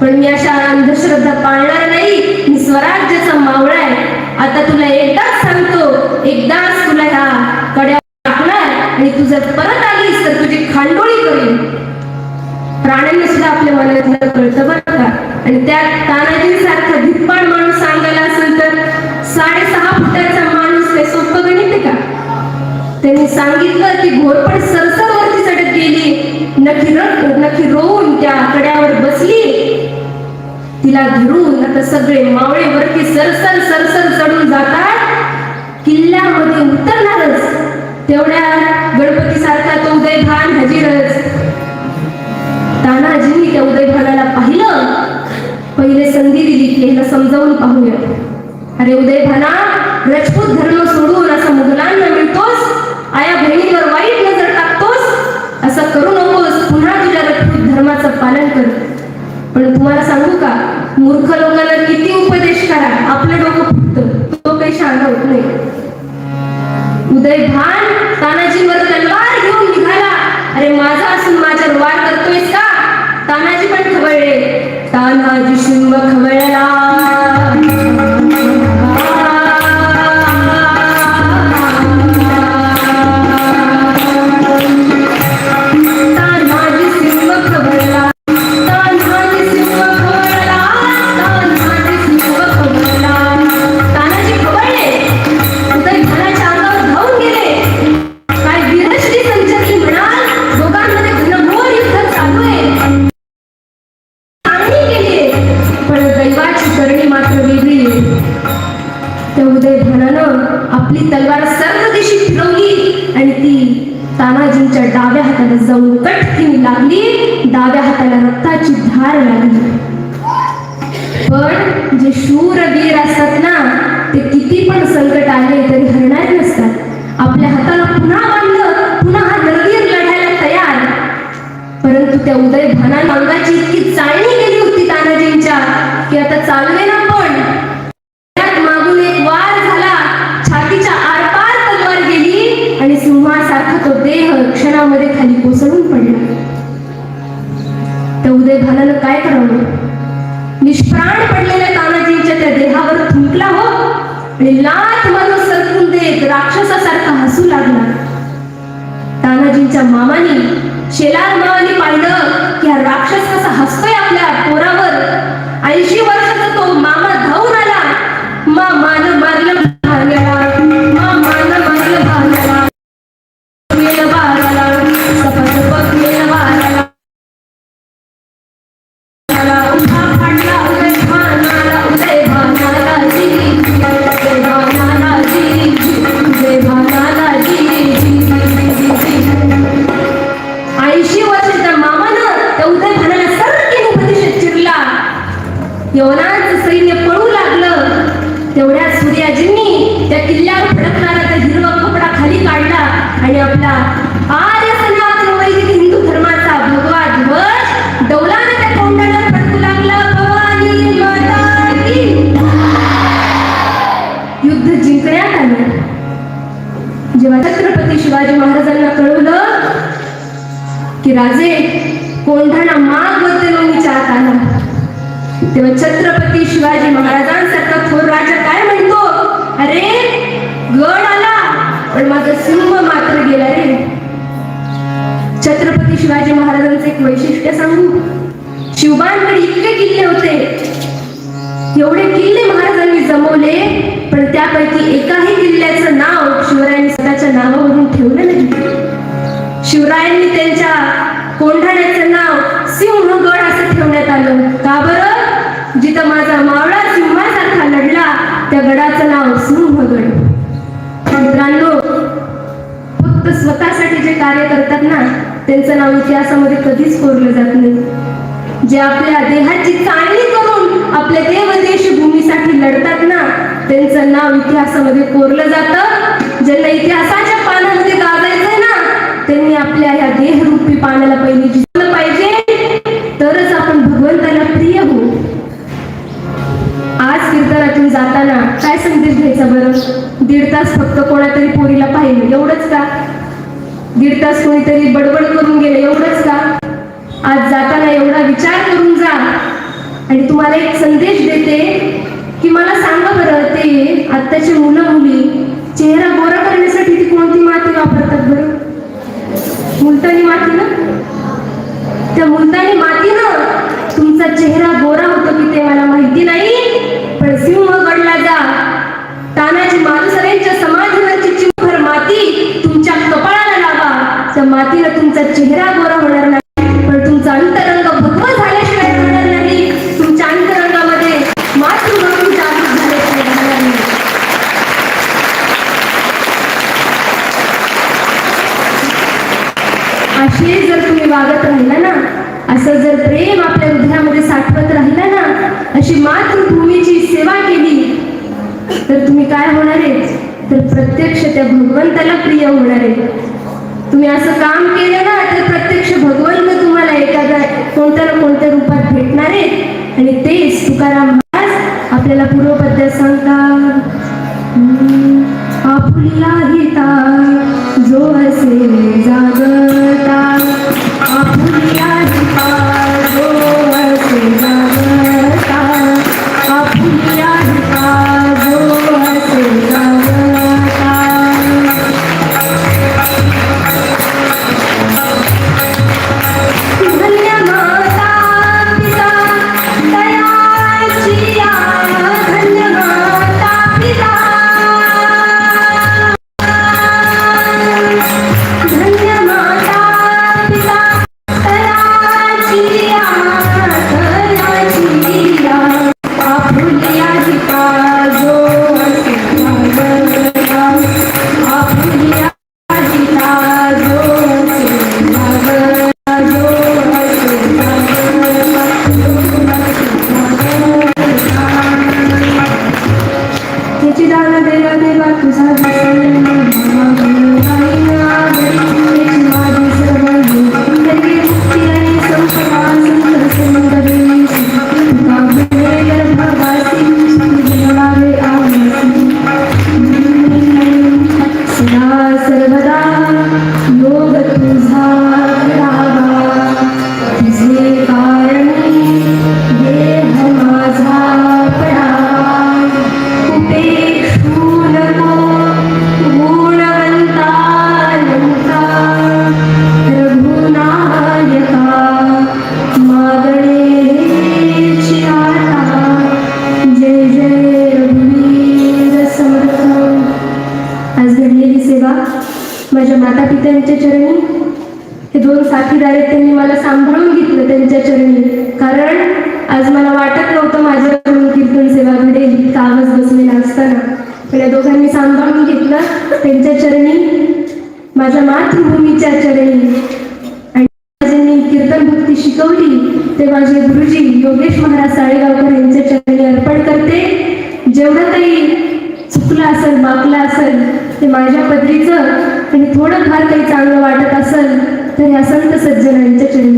पण मी अशा अंधश्रद्धा पाळणार नाही. मी स्वराज्याचा मावळा आहे. आता तुला एकदाच सांगतो, एकदाच तुला ह्या कड्या टाकणार आणि तू जर परत आलीस तर तुझी खांडोळी करीन. प्राण्यांना सुद्धा आपल्या मनातलं कळतं बरं का. आणि त्या तानाजींसारखा धिप्पाड माणूस सांगायला असेल तर 6.5 फुटाचा माणूस ते सोपं गणित आहे का? त्यांनी सांगितलं की घोरपड सरसर वरती चढत गेली, नखी रोवून त्या कड्यावर बसली, तिला धरून आता सगळे मावळे वरती सरसर सरसर चढून जातात. किल्ल्यामध्ये उतरणारच तेवढ्या गणपती सारखा तो उदयभान हजीरच. तानाजींनी त्या उदयभानाला पाहिलं पहिले संधी दिली की याला समजावून पाहूया. अरे उदयभाना, राजपूत धर्म सोडून असं मुघलांना मिळतोस, आया बहिणीवर वाईट नजर टाकतोस, असं करू नकोस. पुन्हा तुझ्या राजपूत धर्माचं पालन कर. पण तुम्हाला सांगू का, मूर्ख लोकांना किती उपदेश करा, आपलं डोकं फुटतं, तो काही शांत होत नाही. उदयभान तानाजीवर तलवार घेऊन निघाला. अरे माझा असून माझ्यावर वार करतोयस का? तानाजी पण खवळले. तानाजी शिंग खवळला. आपली तलवार सर्व दिशी फिरवली आणि ती तानाजींच्या डाव्या हाताला जाऊन कटकीने लागली. डाव्या हाताला रक्ताची धार लागली. पण जे शूरवीर असतात ना, ते किती पण संकट आले तरी हरणारे नसतात. आपल्या हाताला पुन्हा बांधलं, पुन्हा हा नरवीर लढायला तयार. परंतु त्या उदयभानाला अंगाची इतकी चाळणी गेली होती तानाजींच्या की आता चालवे ना. पण मागून एक वार झाला, छातीच्या आरपार तलवार गेली आणि सिंहासारखा तो देह क्षणामध्ये खाली कोसळून पडला. त्या उदयभानानं काय करावं? निष्प्राण पडलेल्या तानाजींच्या त्या देहावर थुंकला हो आणि लाथ मारून सरकून देत राक्षसासारखा हसू लागला. तानाजींच्या मामानी, शेलार मामानी पाहिलं की हा राक्षस कसा हसतोय आपल्या पोरावर. 80 वर्षाचा तो मामा धावून आला. मामानं मारलं भांग्याला, मामानं मारलं भांग्याला, मेलं बाराला, सपासप मेलं बाराला. उठा फाडला उदयभानाला, उदयभानाला जी, उदयभानाला जी, उदयभानाला जी. 80 वर्षाच्या मामानं त्या उदयभानाला सरकीने उपदेशात चिरला. यवनांचं सैन्य पळू लागलं. तेवढ्या सूर्याजींनी त्या किल्ल्यावर फडकणारा त्या हिरवा कपडा खाली काढला आणि आपला आर्य सनातन वैदिक हिंदू धर्माचा भगवा ध्वज डौलाने त्या कोंडाला फडकू लागला. भवानी माता की. युद्ध जिंकण्यात आलं. जेव्हा छत्रपती शिवाजी महाराजांना कळवलं की राजे कोंढाणा माग वतनोनीच्या आत आला, तेव्हा छत्रपती शिवाजी महाराजांसारखा थोर राजा काय म्हणतो? अरे गड आला पण माझा सिंह मात्र गेला रे. छत्रपती शिवाजी महाराजांचं एक वैशिष्ट्य सांगू. शिवबांकडे इतके किल्ले होते, एवढे किल्ले महाराजांनी जमवले, पण त्यापैकी एकाही किल्ल्याचं नाव शिवरायांनी स्वतःच्या नावावरून ठेवलं नाही. शिवरायांनी त्यांच्या कोंढाण्याचं नाव सिंहगड असं ठेवण्यात आलं. का बरं? जिथं माझा मावळा सिंहासारखा लढला त्या गडाचं नाव सिंहगड. मित्रांनो, फक्त स्वतःसाठी जे कार्य करतात ना, त्यांचं नाव इतिहासामध्ये कधीच कोरलं जात नाही. जे आपल्या देहाची चाळणी करून आपल्या देवदेशभूमीसाठी लढतात ना, त्यांचं नाव इतिहासामध्ये कोरलं जातं. ज्यांना इतिहासाच्या पानामध्ये गाजायचंय ना, त्यांनी आपल्या ह्या देहरूपी पानाला पहिले जिंकलं पाहिजे, तरच आपण भगवंताला प्रिय होऊ. आज कीर्तनातून जाताना काय संदेश घ्यायचा बरं? 1.5 तास फक्त कोणातरी पोरीला पाहिलं, एवढंच का? 1.5 तास कोणीतरी बडबड करून गेलं, एवढंच का? आज जाताना एवढा विचार करून जा. आणि तुम्हाला एक संदेश देते की मला सांगा बरं, ते आत्ताचे मुलं मुली चेहरा गोरा करण्यासाठी ती कोणती माती वापरतात बरं? मुलतानी माती ना. त्या मुलतानी मातीनं तुमचा चेहरा गोरा होतो की ते मला माहिती नाही, पण सिंहगडला जा, तानाजी मालुसरेंच्या समाधीवरची चिमुभर माती तुमच्या कपाळाला लावा. त्या मातीनं तुमचा चेहरा गोरा होणार नाही, पण तुमचा अंतरंग भगवा झाल्याशिवाय होणार नाही. तुमच्या अंतरंगामध्ये मातृभक्ती जागृत झाल्याशिवाय होणार नाही. असे जर तुम्ही वागत राहिला ना, असं जर प्रेम आपल्या हृदयामध्ये साठवत राहिला ना, अशी मातृभूमीची सेवा केली तर तुम्ही काय होणार आहे, तर प्रत्यक्ष त्या भगवंताला प्रिय होणार आहे. तुम्ही असं काम केलं ना तर प्रत्यक्ष भगवंत तुम्हाला एखाद्या कोणत्या ना कोणत्या रूपात भेटणार आहे. आणि तेच तुकाराम महाराज आपल्याला पूर्वपद्यात सांगतात. आपुलिया हिता जो असे जागता, आपुलिया हिता जो असे जागता, आपुलिया हिता जो असे जागता. धन्य माता पिता दयाची या, धन्य माता पिता, धन्य माता पिता दयाची या, दयाची या. आपुलिया हिता जो असे जागता, आपुलिया हिता जो असे जागता, जो असे जागता, याची दान देवा देवा तुझा सर्वदा योग तुझा करावा, तुझे कारणी देह माझा पडावा. उपेक्षू नको गुणवंता लंका, रघुनायका मागणे हेची आता. जय जय रघुवीर समर्थ. आज घडलेली सेवा माझ्या माता पित्यांच्या चरणी, हे दोन साथीदार आहेत त्यांनी मला सांभाळून घेतलं त्यांच्या चरणी. कारण आज मला वाटत नव्हतं माझ्याकडून कीर्तन सेवा घडेल कागज बसलेला असताना, पण या दोघांनी सांभाळून घेतलं त्यांच्या चरणी, माझ्या मातृभूमीच्या चरणी. आणि ज्यांनी कीर्तन भक्ती शिकवली ते माझे गुरुजी योगेश महाराज साळेगावकर यांच्या चरणी अर्पण करते. जेवढं काही चुकलं असेल मागलं असेल ते माझ्या पदरीचं आणि थोडंफार काही चांगलं वाटत असेल तर ह्या संत सज्जनांच्या चरणी